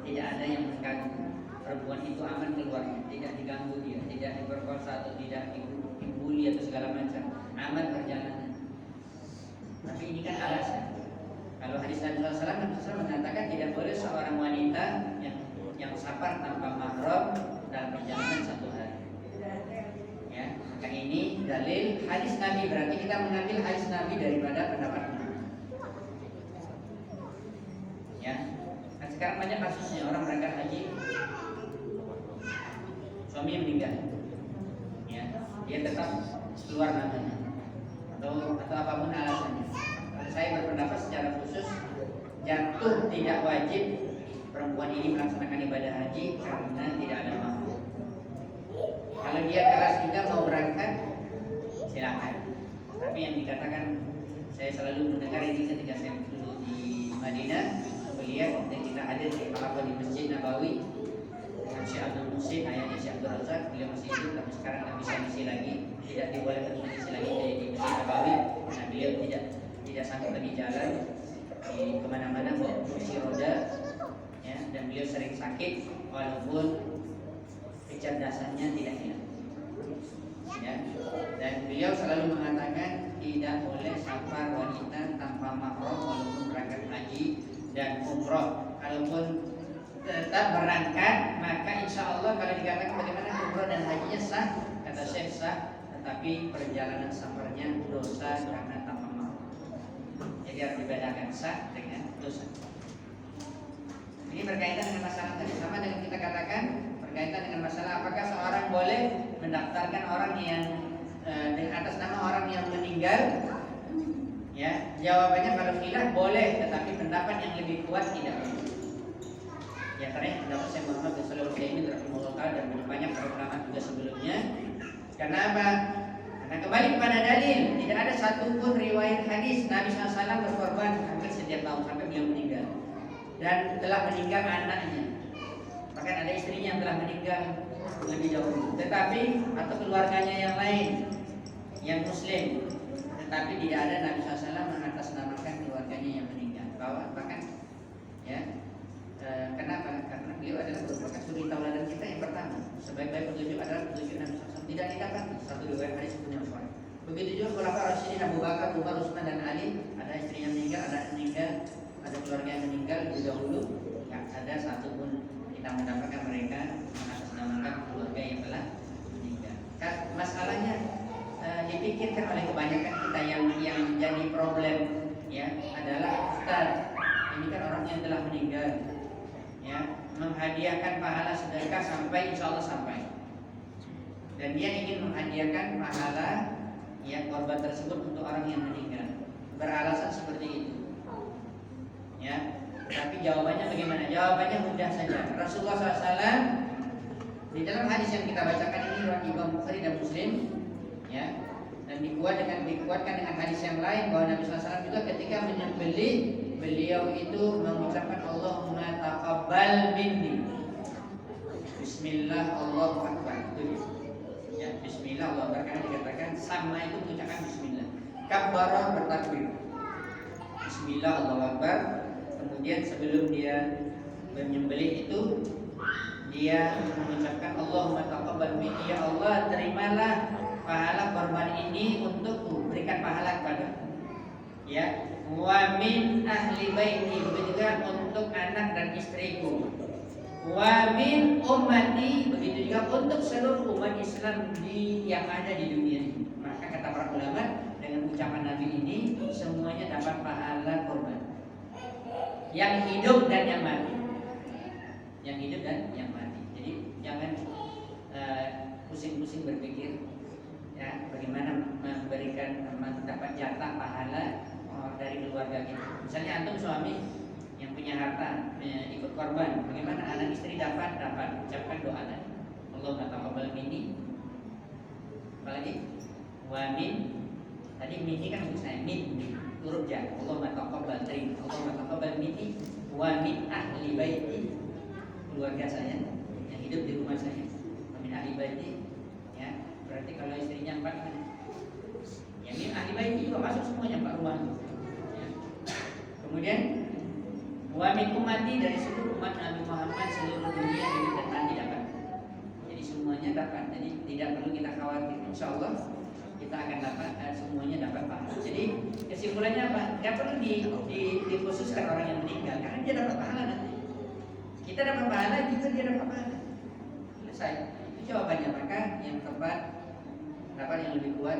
tidak ada yang mengganggu. Perempuan itu aman keluarnya, tidak diganggu dia, tidak diperkosa atau tidak dibully atau segala macam, aman perjalanan. Tapi ini kan alasan. Kalau hadis Nabi SAW mengatakan tidak boleh seorang wanita yang safar tanpa mahram dalam perjalanan 1 hari. Ya, maka ini dalil hadis Nabi, berarti kita mengambil hadis Nabi daripada pendapat ulama. Ya, kan sekarang banyak kasusnya orang berangkat haji, suami meninggal, ya, dia tetap keluar namanya atau apapun alasannya. Saya berpendapat secara khusus jatuh tidak wajib perempuan ini melaksanakan ibadah haji karena tidak ada mahram. Kalau dia keras juga mau berangkat, silakan. Tapi yang dikatakan, saya selalu mendengar ini ketika saya dulu di Madinah, melihat dan kita hadir di di Masjid Nabawi dengan Syekh Abdul Muhsin, ayahnya Syekh Abdul Razak. Beliau masih hidup, tapi sekarang tidak bisa misi lagi, tidak dibolehkan misi lagi di Masjid Nabawi. Nah, beliau tidak sanggup lagi jalan di kemana-mana, mau kursi roda, ya, dan beliau sering sakit walaupun kecerdasannya tidak hilang. Ya. Dan beliau selalu mengatakan tidak boleh safar wanita tanpa mahram walaupun berangkat haji dan umroh. Kalaupun tetap berangkat, maka insya Allah kalau dikatakan bagaimana umroh dan hajinya sah, kata Syekh sah, tetapi perjalanan safarnya dosa karena tanpa mahram. Jadi harus dibedakan sah dengan dosa. Ini berkaitan dengan masalah tadi, sama dengan kita katakan berkaitan dengan masalah apakah seorang boleh mendaftarkan orang yang dengan atas nama orang yang meninggal. Ya, jawabannya kalau khilaf boleh, tetapi pendapat yang lebih kuat tidak boleh. Ya, karena pendapat Syekh Muhammad bin Shalih Al-Utsaimin rahimahullah taala dan banyak para ulama juga sebelumnya. Kenapa? Karena kembali kepada dalil, tidak ada satupun riwayat hadis Nabi SAW berkorban hampir setiap tahun sampai beliau meninggal. Dan telah meninggal anaknya. Bahkan ada istrinya yang telah meninggal lebih jauh. Tetapi atau keluarganya yang lain yang muslim, tetapi tidak ada Nabi SAW mengatasnamakan keluarganya yang meninggal. Bahkan ya, kenapa? Karena beliau adalah merupakan suri tauladan kita yang pertama. Sebaik-baik petunjuk adalah petunjuk Nabi SAW. Tidak didapati satu riwayat hadis pun yang sahih. Begitu juga Khulafaur Rasyidin Abu Bakar, Umar, Utsman dan Ali, ada istrinya meninggal, ada meninggal, ada keluarga yang meninggal lebih dahulu. Tidak ada satupun kita mendapatkan mereka mengatasnamakan keluarga yang telah meninggal. Masalahnya dipikirkan oleh kebanyakan kita yang jadi problem ya adalah Ustaz, ini kan orang yang telah meninggal ya, menghadiahkan pahala sedekah sampai insya Allah sampai, dan dia ingin menghadiahkan pahala ya korban tersebut untuk orang yang meninggal, beralasan seperti itu ya. Tapi jawabannya bagaimana? Jawabannya mudah saja. Rasulullah SAW di dalam hadis yang kita bacakan ini riwayat Imam Bukhari dan Muslim ya, dan dikuatkan dengan hadis yang lain bahwa Nabi SAW juga ketika menyembelih beliau itu mengucapkan Allahumma taqabbal minni, Bismillah Allahu Akbar. Ya, Bismillah Allahu Akbar, karena dikatakan sama itu mengucapkan Bismillah. Kabbara bertakbir, Bismillah Allahu Akbar. Kemudian sebelum dia menyembelih itu dia mengucapkan Allahumma taqabbal minni, ya Allah terimalah pahala korban ini untukku, berikan pahala kepada ya, wa min ahli baiti, begitu juga untuk anak dan istriku, wa min ummati, begitu juga untuk seluruh umat Islam yang ada di dunia ini. Maka kata para ulama, dengan ucapan Nabi ini semuanya dapat pahala korban, yang hidup dan yang mati, yang hidup dan yang mati. Jadi jangan pusing-pusing berpikir ya bagaimana memberikan mendapat jatah pahala dari keluarga kita. Misalnya antum suami yang punya harta ikut korban, bagaimana anak istri dapat ucapkan doa tadi, Allahumma taqabbal minni, apalagi wa min, tadi minni kan untuk saya min huruf jar, Allahumma taqabbal terima, Allahumma taqabbal minni wa min ahli baiti, keluarga saya yang hidup di rumah saya, wa min ahli baiti ya. Berarti kalau istrinya 4 kan? Yang ini ahli baiti juga masuk semuanya 4 rumah ya. Kemudian wa min ummati, dari seluruh umat Nabi Muhammad seluruh dunia hidup dan mati dapat. Jadi semuanya dapat. Jadi tidak perlu kita khawatir. Insyaallah kita akan dapat semuanya dapat pahala. Jadi kesimpulannya apa? Tidak perlu dikhususkan orang yang meninggal, karena dia dapat pahala nanti. Kita dapat pahala, juga dia dapat pahala. Selesai. Itu jawabannya. Maka yang tepat, pendapat yang lebih kuat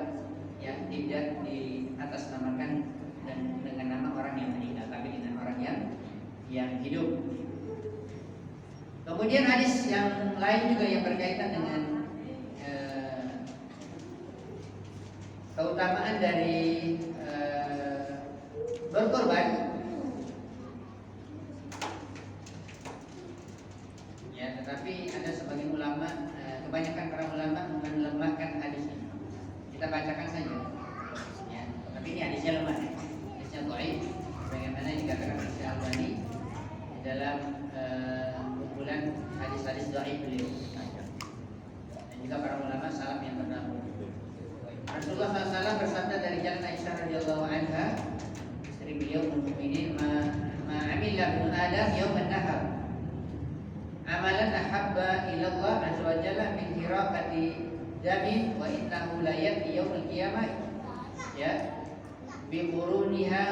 ya, tidak diatasnamakan dan dengan nama orang yang meninggal, tapi dengan orang yang hidup. Kemudian hadis yang lain juga yang berkaitan dengan keutamaan dari berkorban ya, tetapi ada sebagian ulama, kebanyakan para ulama melemahkan hadis ini. Kita bacakan saja ya, tapi ini hadisnya lemah ya, hadisnya dhaif, bagaimana dikatakan oleh Syekh Albani di dalam kumpulan hadis-hadis dhaif beliau, dan juga para ulama salaf yang terdahulu. Rasulullah SAW bersabda dari jalan Aisyah radhiyallahu anha, istri beliau mukminin, ma'amila bin Adam yauman nahar amalan ahabba ila Allah azza wa jalla min hiraqati damin wa innahu la ya'ti yaumil qiyamah ya bi quruniha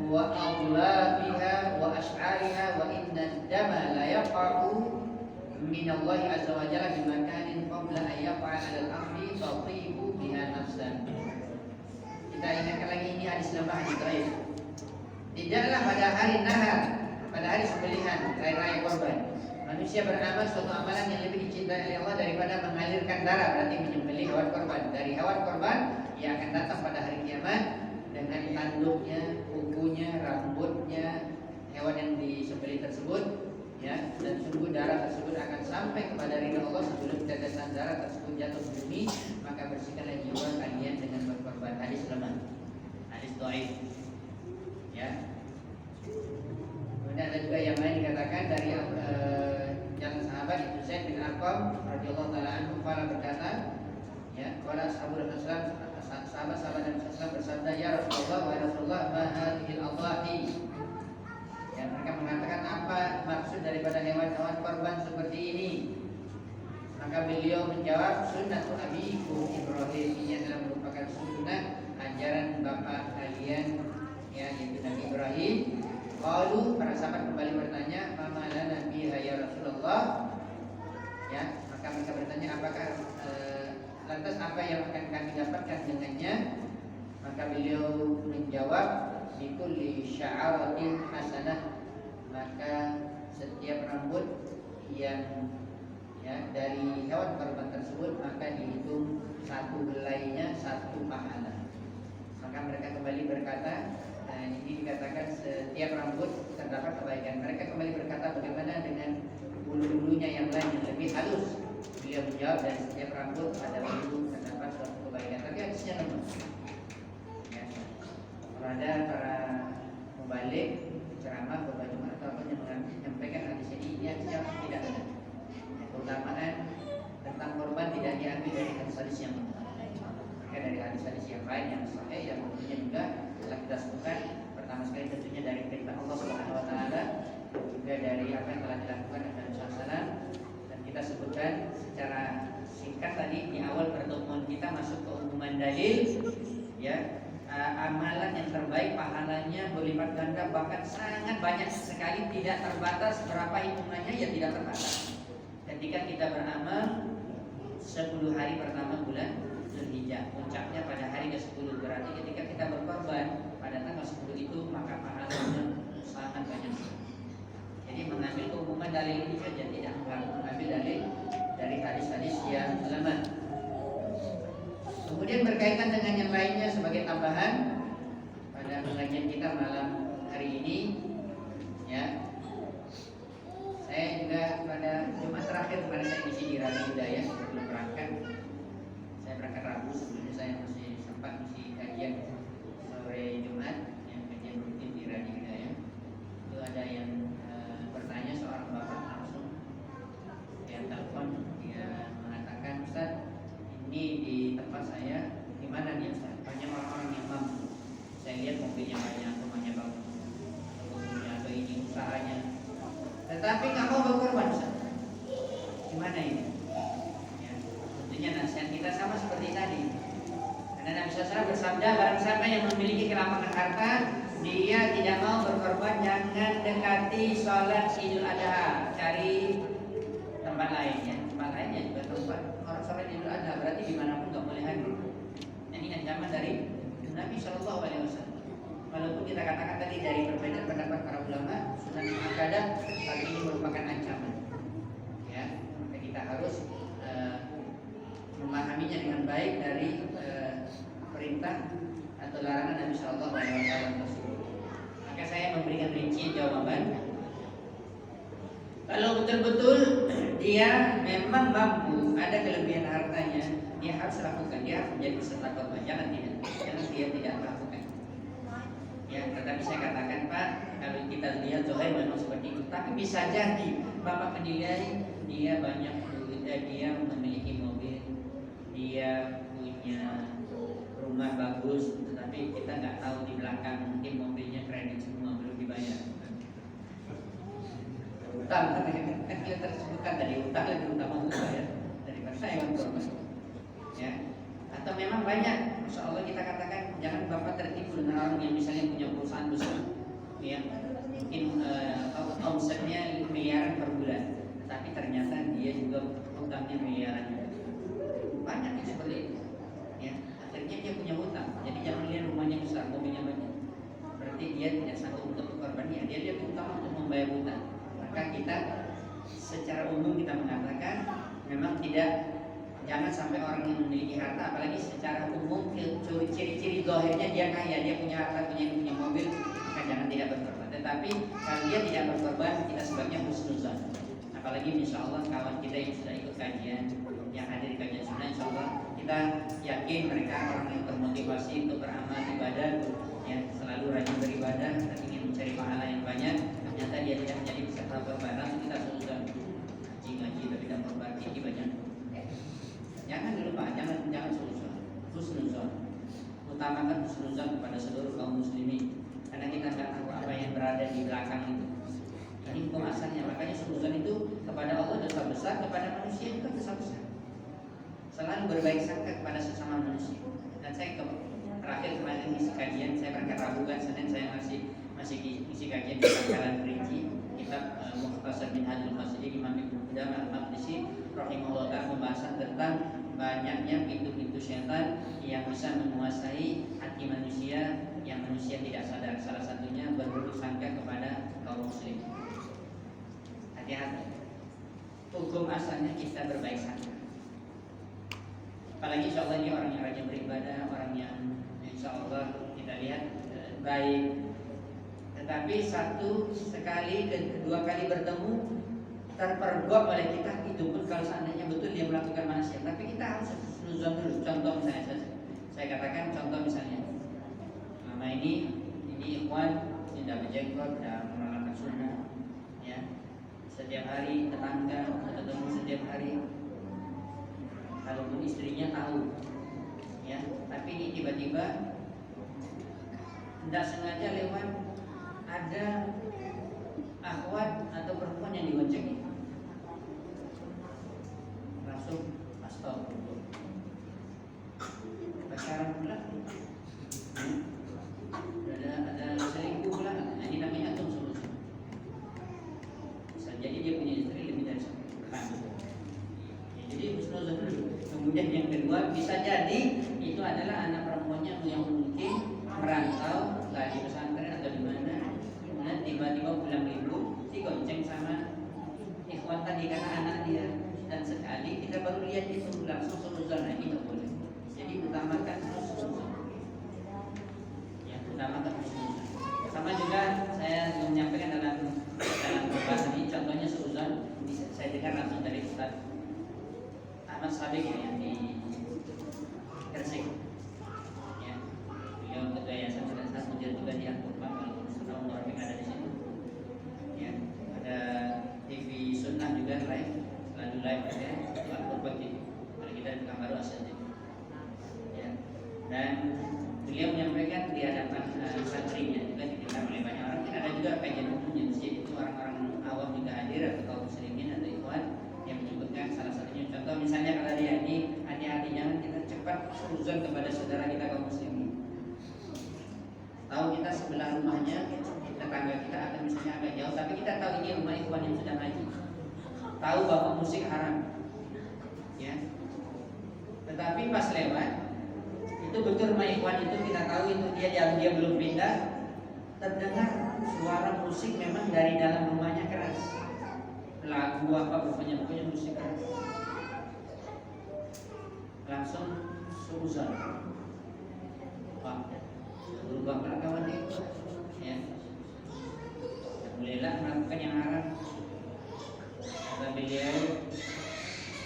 wa awlafiha wa ash'ariha wa inna dama la yaqa'u min Allah azza wa jalla bi makanin qabla an yaqa 'ala al-ardi tatibu biha nafsan. Kita ingatkan lagi ini hadis lemah hadis dhaif. Tidaklah pada hari nahar, pada hari sembelihan hari raya kurban, manusia beramal suatu amalan yang lebih dicintai oleh Allah daripada mengalirkan darah, berarti menyembelih hewan kurban. Dari hewan kurban yang akan datang pada hari kiamat dengan tanduknya, kukunya, rambutnya hewan yang disembelih tersebut, ya, dan sungguh darah tersebut akan sampai kepada ridha Allah sebelum tetesan darah tersebut jatuh ke bumi, maka bersihkanlah jiwa kalian dengan berkorban. Hadis lemah, hadis dhaif, ya. Kemudian ada juga yang lain dikatakan dari yang sahabat itu Zaid bin Arqam radhiyallahu taala anhu berkata, ya, qala ashabul Rasulullah, sahabat-sahabat Nabi sallallahu bersabda, ya Rasulullah wa Rasulullah ma hadhil adhahi. Ya, mereka mengatakan apa maksud daripada hewan-hewan korban seperti ini? Maka beliau menjawab, sunnatu abikum Ibrahim, ini adalah merupakan sunnah ajaran bapak kalian, ya, yaitu Nabi Ibrahim. Lalu para sahabat kembali bertanya, mama lana biha ya Rasulullah. Ya, maka mereka bertanya, apakah lantas apa yang akan kami dapatkan dengannya? Maka beliau menjawab, bikulli sya'aratin hasanah, maka setiap rambut yang, ya, dari hewan korban tersebut maka dihitung satu helainya satu pahala. Maka mereka kembali berkata, ini dikatakan setiap rambut terdapat kebaikan. Mereka kembali berkata, bagaimana dengan bulu-bulunya yang lain yang lebih halus? Beliau menjawab, dan setiap rambut pada bulu terdapat suatu kebaikan. Tapi hadisnya lemah. Ya. Kalau ada para mubalik ceramah berbaju atau apa yang menyampaikan hadis ini hadisnya tidak ada. Ya, keutamaan tentang korban tidak diambil dari hadis-hadis yang lemah. Maka dari hadis-hadis yang lain yang sahih yang tentunya juga telah kita sebutkan. Pertama sekali tentunya dari perintah Allah Subhanahu wa taala, juga dari apa yang telah dilakukan oleh Nabi sallallahu alaihi wasallam, dan kita sebutkan secara singkat tadi di awal pertemuan kita masuk ke umuman dalil, ya. Amalan yang terbaik pahalanya berlipat ganda, bahkan sangat banyak sekali, tidak terbatas berapa hitungannya, ya tidak terbatas. Ketika kita beramal 10 hari pertama bulan Zulhijjah, puncaknya pada hari ke-10, berarti ketika kita berkorban pada tanggal 10 itu maka pahalanya sangat banyak. Jadi mengambil keumuman dalil ini saja, tidak mengambil dalil dari hadis-hadis yang lemah. Kemudian berkaitan dengan yang lainnya sebagai tambahan pada pengajian kita malam hari ini, ya, saya juga pada Jumat terakhir kemarin saya isi di Radio Hidayah sebelum berangkat. Saya berangkat Rabu, sebelumnya saya masih sempat isi kajian sore Jumat, yang kajian rutin di Radio Hidayah. Itu ada yang bertanya, seorang bapak langsung yang telepon, dia mengatakan, Ustaz, ini di tempat saya, di mana dia Ustaz? Banyak orang-orang yang mampu. Saya lihat mobilnya banyak, rumahnya bagus, rumahnya atau ini usahanya, tetapi nggak mau berkorban Ustaz. Gimana ini? Ya, tentunya nasihat kita sama seperti tadi. Karena Nabi SAW bersabda, barang siapa yang memiliki kelapangan harta, dia tidak mau berkorban, jangan dekati sholat Idul Adha, cari tempat lain, ya. Tempat lainnya juga tempat orang sholat Idul Adha, berarti dimanapun nggak boleh hadir. Ini ancaman dari Nabi SAW. Walaupun kita katakan tadi dari perbedaan pendapat para ulama, sunnah muakkadah, tapi ini merupakan ancaman. Ya, maka kita harus memahaminya dengan baik dari perintah atau larangan Nabi SAW tersebut. Maka saya memberikan rincian jawaban. Kalau betul-betul dia memang mampu, ada kelebihan hartanya, dia harus lakukan, dia harus menjadi peserta korban. Jangan dia tidak lakukan. Ya, tetapi saya katakan Pak, kalau kita lihat Zohir memang seperti itu. Tapi bisa jadi Bapak menilai dia banyak duit, dia memiliki mobil, dia punya rumah bagus, tetapi kita nggak tahu di belakang mungkin mobilnya kredit semua belum dibayar. Utang kan kita tersebutkan dari utang lebih utama juga ya daripada saya untuk, ya. Atau memang banyak, Masya Allah kita katakan jangan Bapak tertipu dengan orang yang misalnya punya perusahaan besar, ya mungkin omsetnya miliaran per bulan, tapi ternyata dia juga hutangnya miliaran. Banyak yang seperti itu, ya akhirnya dia punya hutang. Jadi jangan lihat rumahnya besar, mobilnya banyak, berarti dia tidak sanggup untuk korbannya. Dia utama untuk membayar hutang. Maka kita secara umum kita mengatakan memang tidak. Jangan sampai orang yang memiliki harta, apalagi secara umum ciri-ciri dohirnya dia kaya, dia punya harta, punya mobil, maka jangan tidak berkorban. Tetapi kalau dia tidak berkorban, kita sebabnya husnuzan. Apalagi insya Allah kawan kita yang sudah ikut kajian, yang hadir di kajian sunnah, insya Allah kita yakin mereka orang yang termotivasi untuk beramal ibadah, ya selalu rajin beribadah dan ingin mencari pahala yang banyak. Ternyata dia tidak menjadi peserta korban, langsung kita suzon. Ngaji tapi tidak korban, ini banyak. Jangan lupa, jangan husnuzon. Utamakan husnuzon kepada seluruh kaum muslimin, karena kita nggak tahu apa yang berada di belakang itu. Ini hukum asalnya. Makanya husnuzon itu kepada Allah dosa besar, kepada manusia juga dosa besar. Selalu berbaik sangka kepada sesama manusia. Dan saya terakhir kemarin ngisi kajian, saya berangkat Rabu kan, Senin saya masih ngisi kajian di Bangkalan Kerinci. Kitab Mukhtasar Minhajul Qasidin Imam Ibnu Qudamah Al-Maqdisi rahimahullah ta'ala pembahasan tentang banyaknya pintu-pintu syaitan yang bisa menguasai hati manusia yang manusia tidak sadar. Salah satunya berburuk sangka kepada kaum muslim. Hati-hati. Hukum asalnya kita berbaik sangka. Apalagi insya Allah ini orang yang rajin beribadah, orang yang insya Allah kita lihat baik. Tetapi satu sekali dan kedua kali bertemu terpergok oleh kita, itu pun kalau seandainya betul dia melakukan maksiat. Tapi kita harus nuzon dulu. Contoh misalnya saya katakan contoh misalnya nama ini ikhwan tidak berjenggot, tidak mengamalkan sunnah, ya setiap hari tetangga ketemu setiap hari, kalaupun istrinya tahu, ya tapi ini tiba-tiba tidak sengaja lewat ada akhwat atau perempuan yang digoncengin, langsung astagfirullah, pacaran pula, ada selingkuh pula. Nah, ini namanya tuh bisa jadi dia punya istri lebih dari satu. Ya, jadi husnuzon dulu. Kemudian yang kedua bisa jadi itu adalah anak perempuannya yang mungkin merantau di pesantren atau di mana, kemudian tiba-tiba pulang libur digonceng sama ikhwan tadi karena anak dia, dan sekali kita baru lihat itu langsung suzon. Nah, ini tak boleh. Jadi utamakan husnuzon, ya utamakan husnuzon. Sama juga saya menyampaikan dalam pembahasan ini contohnya suzon, saya dengar langsung dari Ustaz Ahmad Sabik yang di Gresik, ya beliau ketua yayasan Sudah Mudir juga di Al-Qurban, walaupun setahun orang yang ada di situ, ya ada TV Sunnah juga live, selalu live ya Al-Qurban TV. Kalau kita di Kamar saja, ya dan beliau menyampaikan di hadapan santrinya juga didengar oleh banyak orang. Dan ada juga kajian umum di masjid itu orang-orang awam juga hadir atau kaum muslimin atau ikhwan yang menyebutkan salah satunya contoh misalnya kalau dia ini hati-hati jangan kita cepat suzon kepada saudara kita kaum muslimin. Tahu kita sebelah rumahnya tetangga kita atau misalnya agak jauh, tapi kita tahu ini rumah ikhwan yang sudah ngaji, tahu bahwa musik haram, ya tetapi pas lewat itu betul rumah ikhwan itu, kita tahu itu dia belum pindah, terdengar suara musik memang dari dalam rumahnya keras, lagu apa pokoknya musik keras, langsung suzon. Wah, berubah pula kawan itu, ya alhamdulillah melakukan yang haram. Kata beliau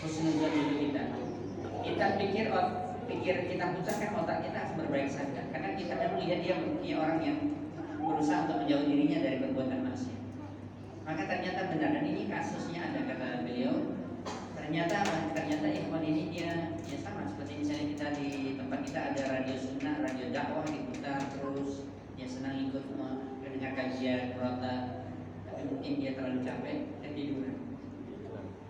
husnuzon dulu kita pikir kita putarkan otak kita harus berbaik sangka, karena kita kan melihat dia orang yang berusaha untuk menjauh dirinya dari perbuatan maksiat. Maka ternyata benar, dan ini kasusnya ada, kata beliau. Ternyata ikhwan ini dia sama seperti misalnya kita di tempat kita ada radio sunnah, radio dakwah diputar terus, dia senang ikut mendengar kajian rota, tapi mungkin dia terlalu capek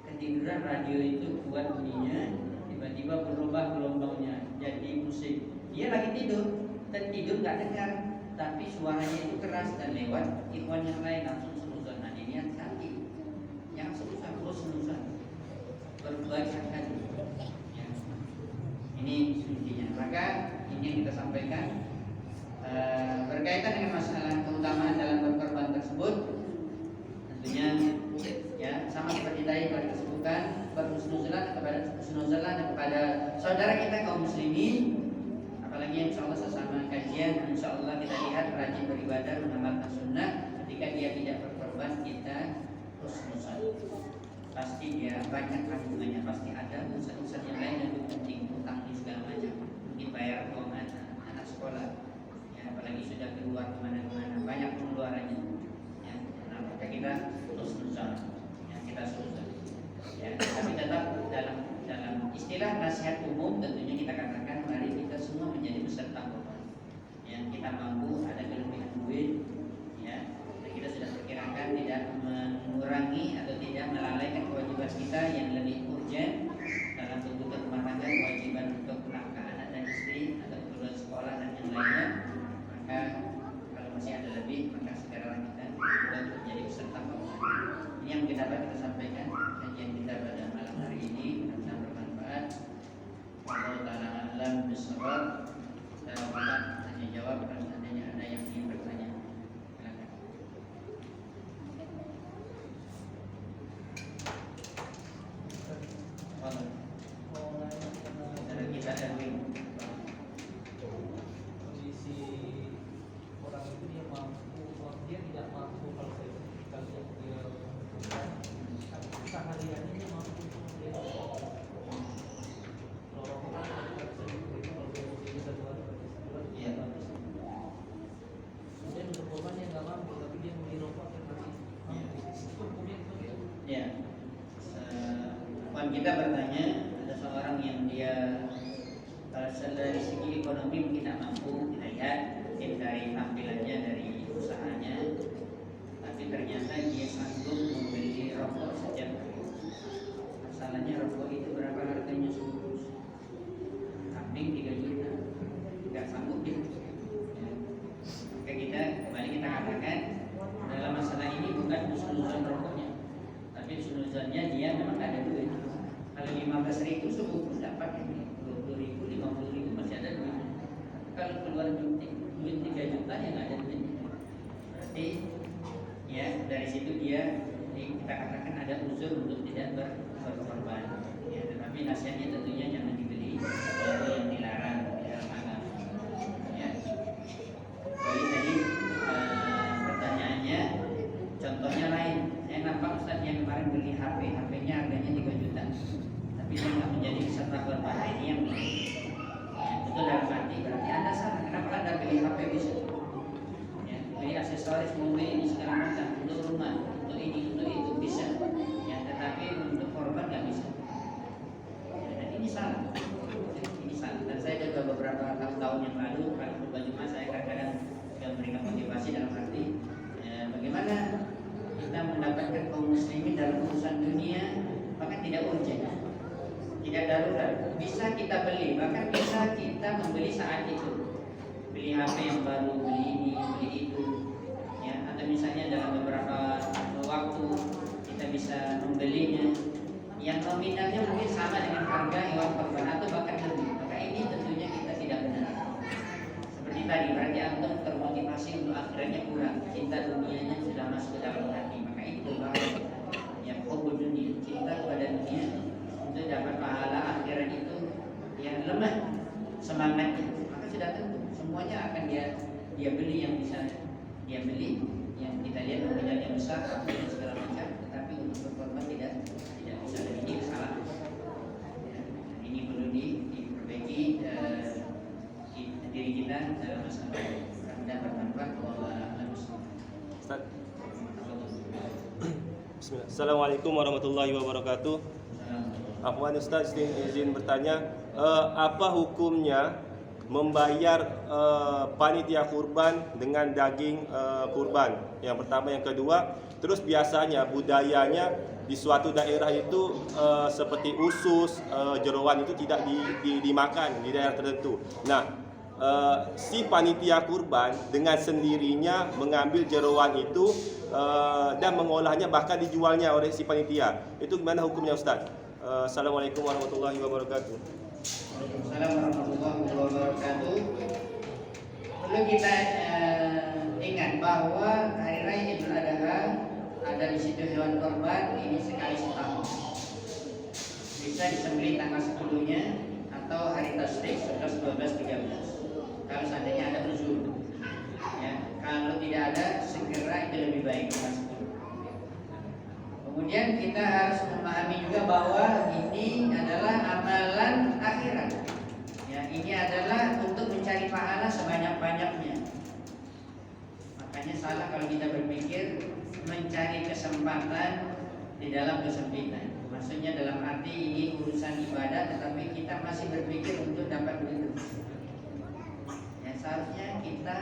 ketiduran radio itu kuat bunyinya, tiba-tiba berubah gelombangnya jadi musik. Dia lagi tidur dan tidur nggak dengar, tapi suaranya itu keras dan lewat ikhwan yang lain langsung seuzon. Nah ini hati, jangan seuzon, terus seuzon, berbaik hati. Ya. Ini intinya. Maka ini yang kita sampaikan berkaitan dengan masalah keutamaan dalam berkorban tersebut. Tentunya ya sama seperti tadi telah disebutkan, berhusnudzon kepada saudara kita kaum muslimin. Apalagi insya Allah sesama kajian, insya Allah kita lihat rajin beribadah, mengamalkan sunnah. Ketika dia tidak berkorban, kita husnudzon. Pasti dia banyak kandungannya, pasti ada urusan-urusan yang lain yang lebih penting, utang di segala macam, mungkin bayar uang anak sekolah. Ya, apalagi sudah keluar kemana-mana, banyak pengeluarannya. Ya, nah, maka kita husnudzon, ya, kita husnudzon. Ya, tapi tetap dalam istilah nasihat umum tentunya kita katakan mari kita semua menjadi peserta korban. Yang kita mampu ada kelebihan duit, ya, dan kita sudah perkirakan tidak mengurangi atau tidak melalaikan kewajiban kita yang lebih urgent dalam tuntutan rumah tangga, kewajiban untuk menafkah anak dan istri atau keperluan sekolah dan yang lainnya. Maka kalau masih ada lebih, maka segeralah kita untuk menjadi peserta korban. Ini yang dapat kita sampaikan kajian kita pada malam hari ini, mudah-mudahan bermanfaat. Allah taala alam bisawab. Saya hanya jawab kalau seandainya ada yang ingin bertanya. Silakan. Saudara kita Erwin. Kondisi orang itu dia mampu, dia tidak mampu kalau saya kalau dia sehariannya dia mampu dia kemudian untuk korban yang nggak mampu tapi dia membeli rokok yang masih itu kemudian itu ya. Ya, kawan kita bertanya, ada seorang yang dia dari segi ekonomi mungkin tidak mampu, kita lihat mungkin dari tampilannya, dari usahanya, tapi ternyata dia sanggup membeli rokok setiap hari. Masalahnya rokok itu berapa harganya sungguh? Kambing 3 juta, nggak sanggup dia. Ya. Maka kembali kita katakan dalam masalah ini bukan husnuzon rokoknya, tapi husnuzonnya dia memang ada duit. Kalau 15.000 cukup dapat, 20.000, 50.000 masih ada duit. Kalau keluar duit 3 juta yang nggak ada duit. Berarti ya dari situ dia kita katakan ada uzur untuk tidak berkorban. Ya, tetapi nasihatnya tentunya jangan dibeli sesuatu yang dilarang di dalam agama. Ya. Jadi tadi pertanyaannya, contohnya lain. Saya nampak Ustaz yang kemarin beli HP-nya harganya 3 juta, tapi dia nggak menjadi peserta korban. Ini yang itu dalam arti berarti Anda salah. Kenapa Anda beli HP bisa? Ya, beli aksesoris mobil ini segala macam untuk rumah, untuk ini, untuk itu bisa. Ya, tetapi untuk korban nggak bisa. Ya, dan ini salah. Ini salah. Dan saya juga beberapa tahun yang lalu kalau berubah Jumat saya kadang-kadang memberikan motivasi dalam arti bagaimana kita mendapatkan kaum muslimin dalam urusan dunia, bahkan tidak urgent, tidak darurat, bisa kita beli, bahkan bisa kita membeli saat itu, beli HP yang baru, beli ini, beli itu, ya, atau misalnya dalam beberapa waktu kita bisa membelinya yang nominalnya mungkin sama dengan harga hewan korban atau bahkan lebih. Maka ini tentunya kita tidak benar. Seperti tadi, berarti antum termotivasi untuk akhirnya kurang, cinta dunianya sudah masuk ke dalam hati. Maka ini berbahaya. Yang hubud dunia, cinta kepada dunia untuk dapat pahala akhirat itu yang lemah semangatnya. Maka sudah tentu semuanya akan dia beli yang bisa dia beli, yang kita lihat nominalnya besar, dan segala macam. Tetapi untuk berkorban tidak bisa. Dan ini kesalahan. Ya, ini perlu diperbaiki diri kita dalam masalah dan bermanfaat. Ustaz. Bismillah. Assalamualaikum warahmatullahi wabarakatuh. Afwan Ustaz, izin bertanya, apa hukumnya membayar panitia kurban dengan daging kurban? Yang pertama, yang kedua, terus biasanya budayanya di suatu daerah itu seperti usus, jeroan itu tidak dimakan di daerah tertentu. Nah, si panitia kurban dengan sendirinya mengambil jeroan itu dan mengolahnya, bahkan dijualnya oleh si panitia. Itu gimana hukumnya, Ustaz? Assalamualaikum warahmatullahi wabarakatuh. Waalaikumsalam warahmatullahi wabarakatuh. Perlu kita ingat bahwa hari raya Idul Adha ada di situ hewan korban ini sekali setahun. Bisa disembelih tanggal 10-nya atau hari tasyrik 11, 12, 13. Kalau seandainya ada uzur. Ya, kalau tidak ada segera itu lebih baik tanggal 10. Kemudian kita harus memahami juga bahwa ini adalah amalan akhirat. Ya, ini adalah untuk mencari pahala sebanyak-banyaknya. Makanya salah kalau kita berpikir mencari kesempatan di dalam kesempitan. Maksudnya dalam arti ini urusan ibadah, tetapi kita masih berpikir untuk dapat duit. Ya, seharusnya kita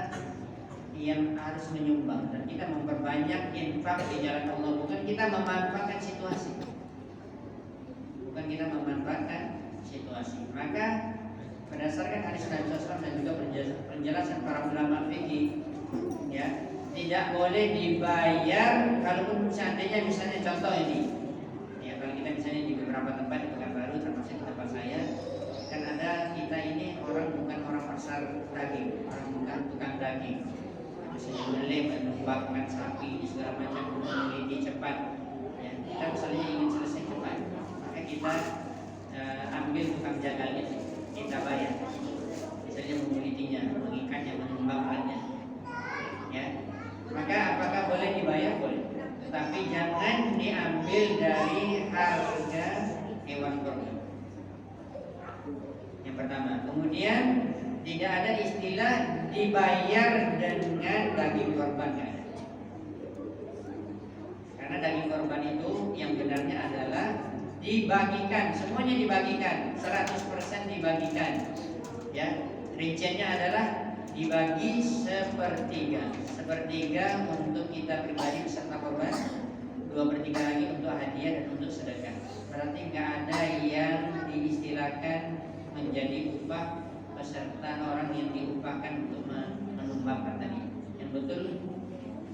yang harus menyumbang dan kita memperbanyak infak di jalan Allah, bukan kita memanfaatkan situasi. Bukan kita memanfaatkan situasi. Maka berdasarkan hadis Nabi SAW dan juga penjelasan para ulama fikih, ya, tidak boleh dibayar kalaupun seandainya misalnya contoh ini. Ya, kalau kita misalnya di beberapa tempat di Pekanbaru termasuk di tempat saya, kan ada kita ini bukan orang pasar daging, orang bukan tukang daging. Misalnya melem, menumbangkan sapi, segala macam, meneliti cepat. Ya, kita misalnya ingin selesai cepat, maka kita ambil tukang jagalnya, kita bayar. Misalnya menelitinya, mengikatnya, menumbangkannya. Ya, maka apakah boleh dibayar? Boleh. Tetapi jangan diambil dari harga hewan korban. Yang pertama. Kemudian tidak ada istilah dibayar dengan daging korban, kan? Karena daging korban itu yang benarnya adalah dibagikan, semuanya dibagikan, 100% dibagikan. Ya, rinciannya adalah dibagi sepertiga untuk kita pribadi beserta korban, 2/3 lagi untuk hadiah dan untuk sedekah. Berarti nggak ada yang diistilahkan menjadi upah peserta orang yang diupahkan untuk menumbangkan tadi. Yang betul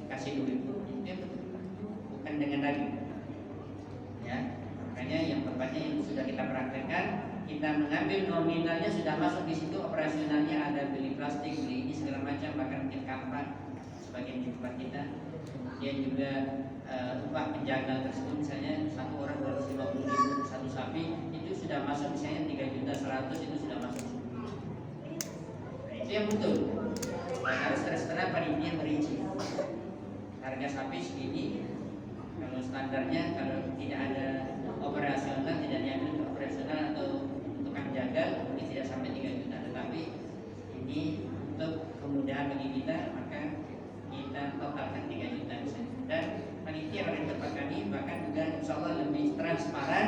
kasih duit, itu yang betul, bukan dengan daging. Ya, makanya yang tempatnya yang sudah kita praktekkan, kita mengambil nominalnya sudah masuk di situ, operasionalnya ada beli plastik, beli ini segala macam, bahkan mungkin kampak sebagian di tempat kita. Kemudian juga upah penjaga tersebut misalnya satu orang 250.000 satu sapi, itu sudah masuk misalnya 3.100.000 itu sudah masuk. Nah, itu yang betul. Dan harus terus-terang panitia merinci. Harga sapi segini, kalau standarnya kalau tidak ada operasional, tidak diambil untuk operasional atau tukang jagal mungkin tidak sampai 3 juta. Tetapi ini untuk kemudahan bagi kita, maka kita totalkan 3 juta misalnya. Dan panitia pada tempat kami bahkan juga insya Allah lebih transparan.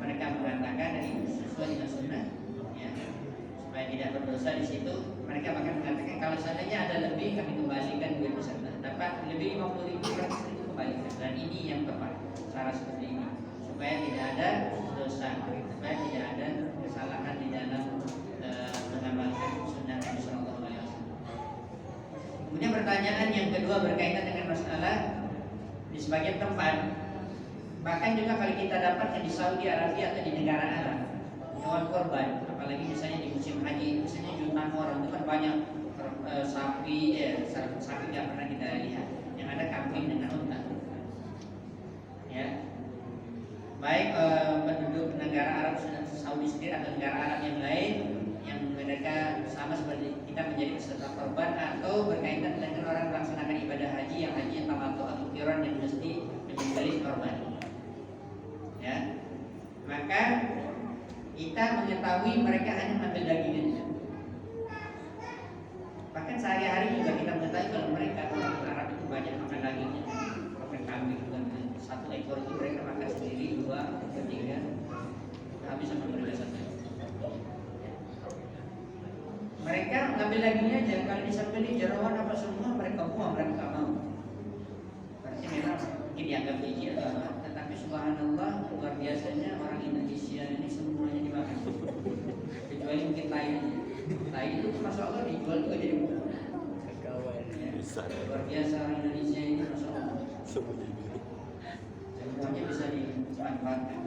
Mereka mengatakan dari sesuai dengan sunnah, ya, supaya tidak berdosa di situ. Mereka bahkan mengatakan kalau seandainya ada lebih kami kembalikan duit peserta. Dapat lebih 50.000 itu kembalikan. Dan ini yang tepat, cara seperti ini supaya tidak ada dosa, supaya tidak ada kesalahan di dalam mengamalkan sunnah Nabi Sallallahu Alaihi Wasallam. Kemudian pertanyaan yang kedua berkaitan dengan masalah di sebagian tempat, bahkan juga kalau kita dapatkan di Saudi Arabia atau di negara Arab, hewan korban, apalagi misalnya di musim haji, misalnya jutaan orang itu kan banyak sapi nggak pernah kita lihat, yang ada kambing dengan unta. Ya, baik penduduk negara Arab Saudi sendiri atau negara Arab yang lain yang mereka sama seperti kita menjadi peserta korban atau berkaitan dengan orang melaksanakan ibadah haji yang tamattu atau qiran yang mesti menyembelih korban. Ya, maka kita mengetahui mereka hanya mengambil dagingnya. Bahkan sehari-hari juga kita mengetahui kalau mereka orang Arab itu banyak makan dagingnya, makan kambing bukan satu ekor itu mereka makan sendiri 2 atau 3 habis sama mereka satu. Mereka ngambil dagingnya aja, kalau disembelih jeroan apa semua mereka buang, mereka nggak mau. Berarti memang mungkin dianggap biji atau apa, tetapi subhanallah luar biasanya orang Indonesia ini semuanya dimakan. Kecuali mungkin tai. Tai itu masya Allah dijual juga jadi buku. Ya. Luar biasa orang Indonesia ini masya Allah. Semuanya bisa dimanfaatkan.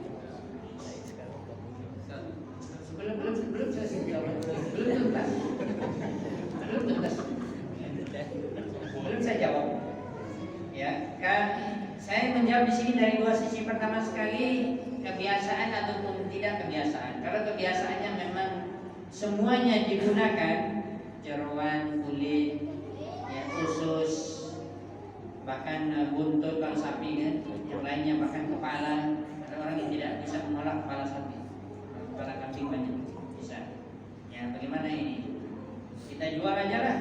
Belum saya jawab. Belum saya jawab. Ya, kan saya menjawab di sini dari dua sisi. Pertama sekali kebiasaan ataupun tidak kebiasaan. Kalau kebiasaannya memang semuanya digunakan, jeroan, kulit, ya, usus, bahkan buntut kalau sapi kan, yang lainnya bahkan kepala. Ada orang yang tidak bisa mengolah kepala sapi, kepala kambing banyak bisa. Ya, bagaimana ini? Kita jual aja lah.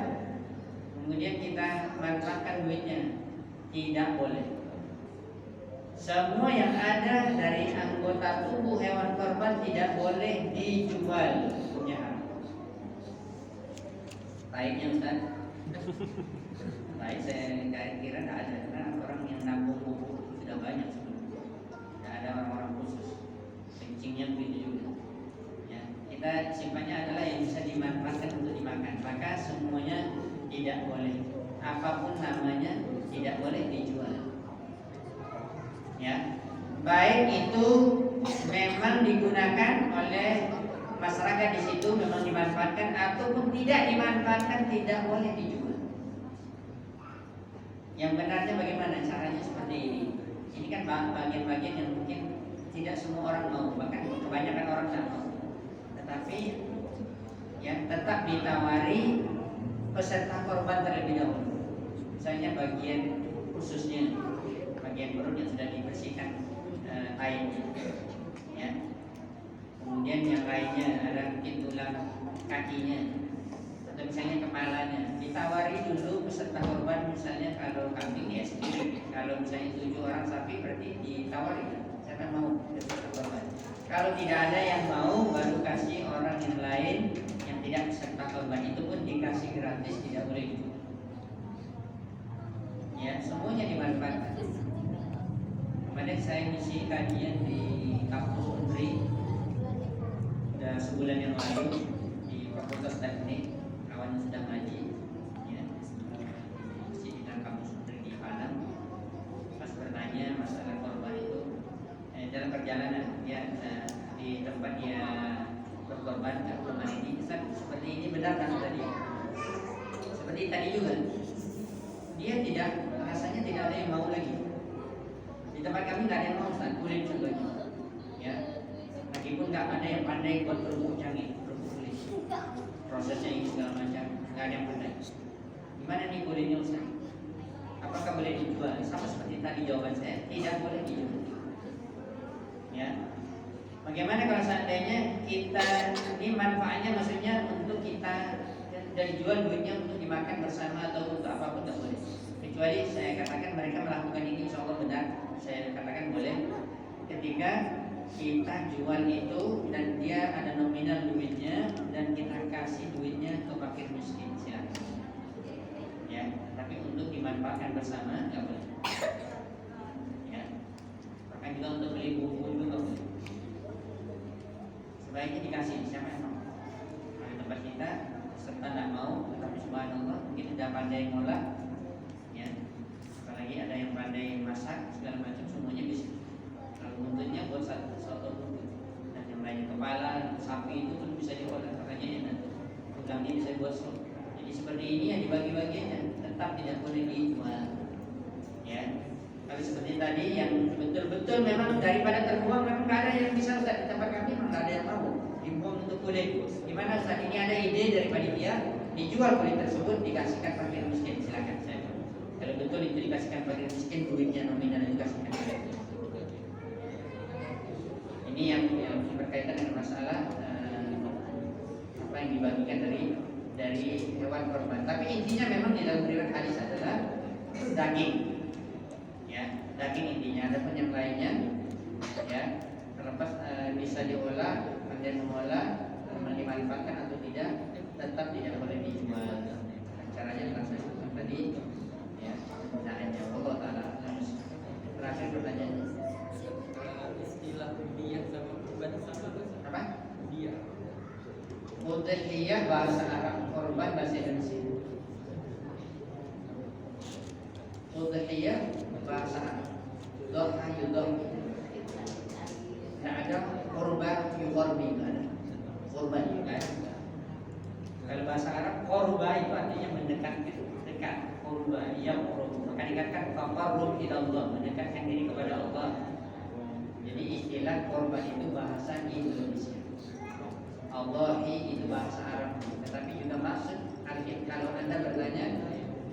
Kemudian kita manfaatkan duitnya. Tidak boleh. Semua yang ada dari anggota tubuh hewan korban tidak boleh dijual. Hukumnya haram. Baiknya Ustaz. Baik, saya kira tidak ada. Karena orang yang nabung buku sudah banyak sebelumnya. Tidak ada orang-orang khusus. Kencingnya begitu juga. Ya, kita simpannya adalah yang bisa dimanfaatkan untuk dimakan. Maka semuanya tidak boleh. Apapun namanya tidak boleh dijual. Ya, baik itu memang digunakan oleh masyarakat di situ, memang dimanfaatkan ataupun tidak dimanfaatkan, tidak boleh dijual. Yang benarnya bagaimana? Caranya seperti ini. Ini kan bagian-bagian yang mungkin tidak semua orang mau, bahkan kebanyakan orang tidak mau. Tetapi yang tetap ditawari peserta korban terlebih dahulu. Misalnya bagian khususnya, bagian perut yang sudah dibersihkan airnya, ya. Kemudian yang lainnya ada mungkin tulang kakinya atau misalnya kepalanya. Ditawari dulu peserta korban, misalnya kalau kambing ya sendiri. Kalau misalnya 7 orang sapi berarti ditawari siapa mau peserta korban. Kalau tidak ada yang mau, baru kasih orang yang lain yang tidak peserta korban. Itu pun dikasih gratis, tidak boleh dijual. Ya, semuanya dimanfaatkan. Kemarin saya ngisi kajian di kampus Unri sudah sebulan yang lalu di Fakultas Teknik, kawan sudah ngaji, ya, ngisi di kampus Unri di Padang. Pas bertanya masalah korban itu dalam perjalanan, ya, di tempat dia berkorban ke rumah ini, seperti ini benar kan tadi? Seperti tadi juga. Dia tidak, rasanya tidak ada yang mau lagi. Di tempat kami nggak ada yang mau, Ustaz, kulit contohnya. Ya, meskipun nggak ada yang pandai buat kerupuk canggih, kerupuk kulit. Prosesnya ini segala macam, nggak ada yang pandai. Gimana nih kulitnya, Ustaz? Apakah boleh dijual? Sama seperti tadi jawaban saya, tidak boleh dijual. Ya, bagaimana kalau seandainya kita ini manfaatnya, maksudnya untuk kita dan dijual duitnya untuk dimakan bersama atau untuk apapun tidak boleh. Kecuali saya katakan mereka melakukan ini insya Allah benar. Saya katakan boleh ketika kita jual itu dan dia ada nominal duitnya dan kita kasih duitnya ke fakir miskin, silakan. Ya, tapi untuk dimanfaatkan bersama nggak boleh. Ya, bahkan juga untuk beli buku juga nggak boleh. Sebaiknya dikasih siapa yang mau. Nah, di tempat kita serta tidak mau, tetapi subhanallah mungkin tidak pandai ngolah, ya, apalagi ada yang pandai masak segala macam, semuanya bisa. Kalau buntutnya buat soto buntut, dan yang lainnya kepala sapi itu pun bisa diolah, makanya enak. Tulangnya bisa buat soto. Jadi seperti ini ya dibagi-baginya, tetap tidak boleh dijual. Ya, tapi seperti tadi yang betul-betul memang daripada terbuang, memang nggak ada yang bisa, Ustaz, di tempat kami memang nggak ada yang mau dibuang untuk kulit. Gimana Ustaz? Ini ada ide dari panitia, dijual kulit tersebut, dikasihkan fakir miskin, silakan saya. Kalau betul itu dikasihkan fakir miskin, duitnya nominal dikasihkan. Ini yang berkaitan dengan masalah apa yang dibagikan dari hewan korban. Tapi intinya memang di dalam riwayat hadis adalah daging. Ya, daging intinya. Adapun yang lainnya, ya, terlepas bisa diolah, kemudian mengolah, dimanfaatkan atau tidak, tetap tidak boleh dijual. Caranya telah saya sebutkan tadi, ya, penggunaannya. Allah Taala. Terakhir pertanyaannya. Udhiyah bahasa Arab, korban bahasa Indonesia. Udhiyah bahasa Arab, doha yudhhi. Tidak ada korban yuqarbi, tidak ada korban. Kalau bahasa Arab korba itu artinya mendekatkan, dekat. Korba yang maka dikatakan taqarrub ila Allah, mendekatkan diri kepada Allah. Jadi istilah korban itu bahasa Indonesia. Allahi itu bahasa Arab, tetapi juga maksud kalau Anda bertanya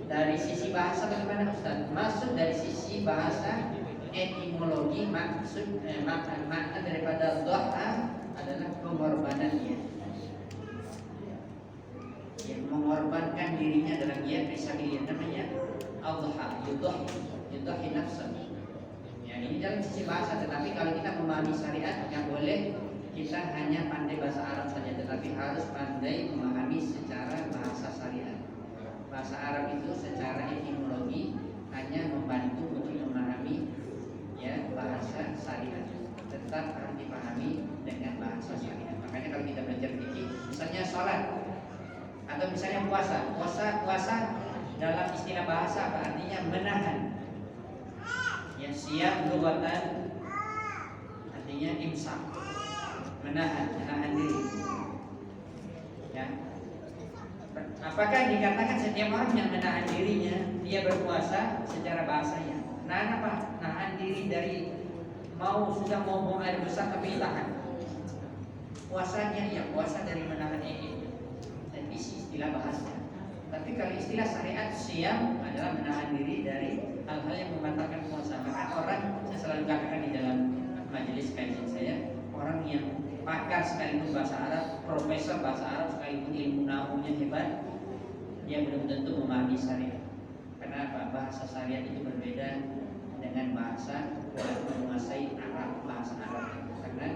dari sisi bahasa bagaimana Ustaz? Maksud dari sisi bahasa etimologi maksud makna daripada doa adalah pengorbanannya. Yang mengorbankan dirinya dalam jihad fisabilillah namanya adha, yudhi nafsan. Ya, ini dalam sisi bahasa, tetapi kalau kita memahami syariat yang boleh kita hanya pandai bahasa Arab saja, tetapi harus pandai memahami secara bahasa syariat. Bahasa Arab itu secara etimologi hanya membantu untuk memahami ya bahasa syariat, tetap harus dipahami dengan bahasa syariat. Makanya kalau kita belajar fikih, misalnya sholat atau misalnya puasa dalam istilah bahasa apa artinya menahan. Ya, siap lughatan artinya imsak, menahan diri. Ya. Apakah dikatakan setiap orang yang menahan dirinya dia berpuasa secara bahasanya? Nahan apa? Nahan diri dari sudah mau buang air besar tapi tahan. Puasanya ya puasa dari menahan ini. Dan isi istilah bahasa. Tapi kalau istilah syariat siam adalah menahan diri dari hal-hal yang membatalkan puasa. Maka orang, saya selalu katakan di dalam majelis kajian saya, orang yang pakar sekalipun bahasa Arab, profesor bahasa Arab sekalipun ilmu nahwunya hebat, dia belum tentu memahami syariat. Kenapa? Bahasa syariat itu berbeda dengan bahasa menguasai bahasa Arab. Karena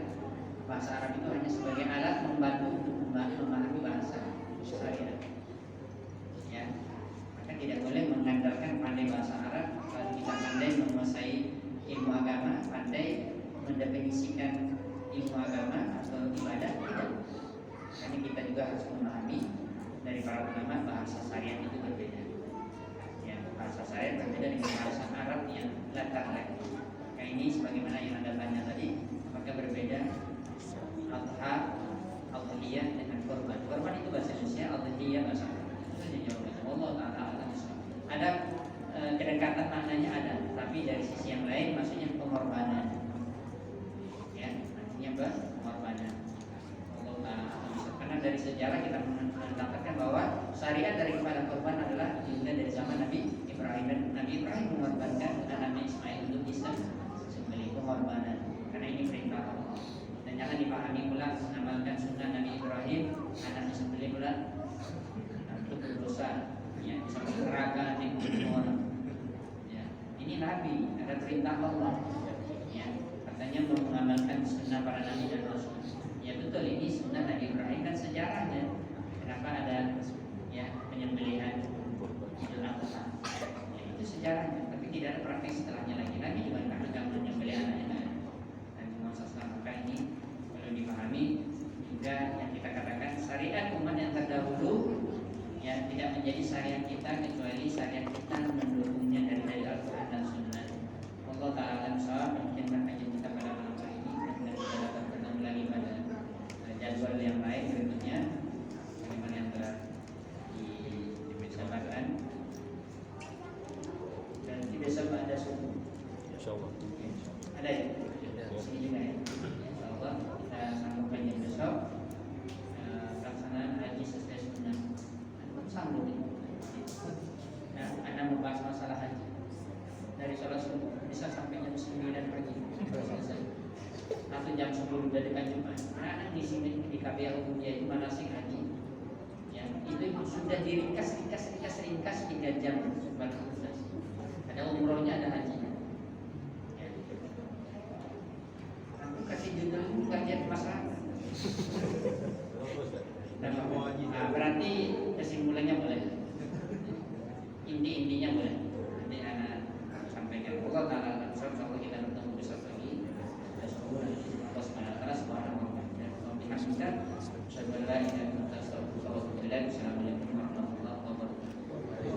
bahasa Arab itu hanya sebagai alat membantu untuk memahami bahasa syariat. Ya, maka tidak boleh mengandalkan pandai bahasa Arab. Kalau kita pandai menguasai ilmu agama, pandai mendefinisikan ilmu agama atau ibadah, tidak. Karena kita juga harus memahami dari para ulama bahasa syariat itu berbeda. Ya, bahasa syariat berbeda dengan bahasa Arab yang latar lagi. Maka ini sebagaimana yang Anda tanya tadi, apakah berbeda adha, adhiyah dengan korban? Korban itu bahasa Indonesia, adhiyah bahasa Arab. Itu jawabannya. Allah Ta'ala alam. Ada kedekatan maknanya ada, tapi dari sisi yang lain maksudnya pengorbanan. Ya, artinya apa? Pengorbanan. Allah Ta'ala alam. Karena dari sejarah kita mendapatkan bahwa syariat daripada korban adalah dimulai dari zaman Nabi Ibrahim, dan Nabi Ibrahim mengorbankan anaknya Ismail untuk bisa sembelih, pengorbanan. Karena ini perintah Allah. Dan jangan dipahami pula mengamalkan sunnah Nabi Ibrahim, anak disembelih pula untuk berdosa, ya, bisa berkeraga di orang. Ya, ini Nabi, ada perintah Allah. Ya, katanya mengamalkan sunnah para Nabi dan Rasul. Ya betul, ini sunnah Nabi Ibrahim dan sejarahnya. Kenapa ada ya penyembelihan Idul Adha? Ya, itu sejarahnya, tapi tidak ada praktek setelahnya lagi. Nabi juga akan menyembelih anaknya. Dan Muhammad SAW, maka ini perlu dipahami juga yang kita katakan syariat umat yang terdahulu ya tidak menjadi syariat kita kecuali syariat kita mendukungnya dari Al-Quran dan Sunnah. Allah Ta'ala alam sawab. Mungkin kajian kita pada malam hari ini, dan kita dapat bertemu lagi pada jadwal yang lain berikutnya, bagaimana yang telah disampaikan. Dan di besok ada subuh, InsyaAllah. ada ya? Sini juga ya. InsyaAllah kita sambung kajian besok. Pelaksanaan haji sesuai sunnah. Sambung ini. Nah, Anda membahas masalah haji dari sholat subuh bisa sampai jam 9 pagi selesai. Atau jam 10 dari Jumat. Nah, di sini di KPL Umumnya itu manasik haji. Ya, itu sudah diringkas 3 jam baru selesai. Ada umrohnya, ada hajinya. Ya. Aku kasih judul kajian masyarakat. Nah, berarti kesimpulannya boleh. Intinya boleh. Nanti anak sampaikan. Allah Ta'ala insyaAllah kita bertemu besok lagi. Allah Subhanahu wa ta'ala subhanahu wa ta'ala. Assalamualaikum.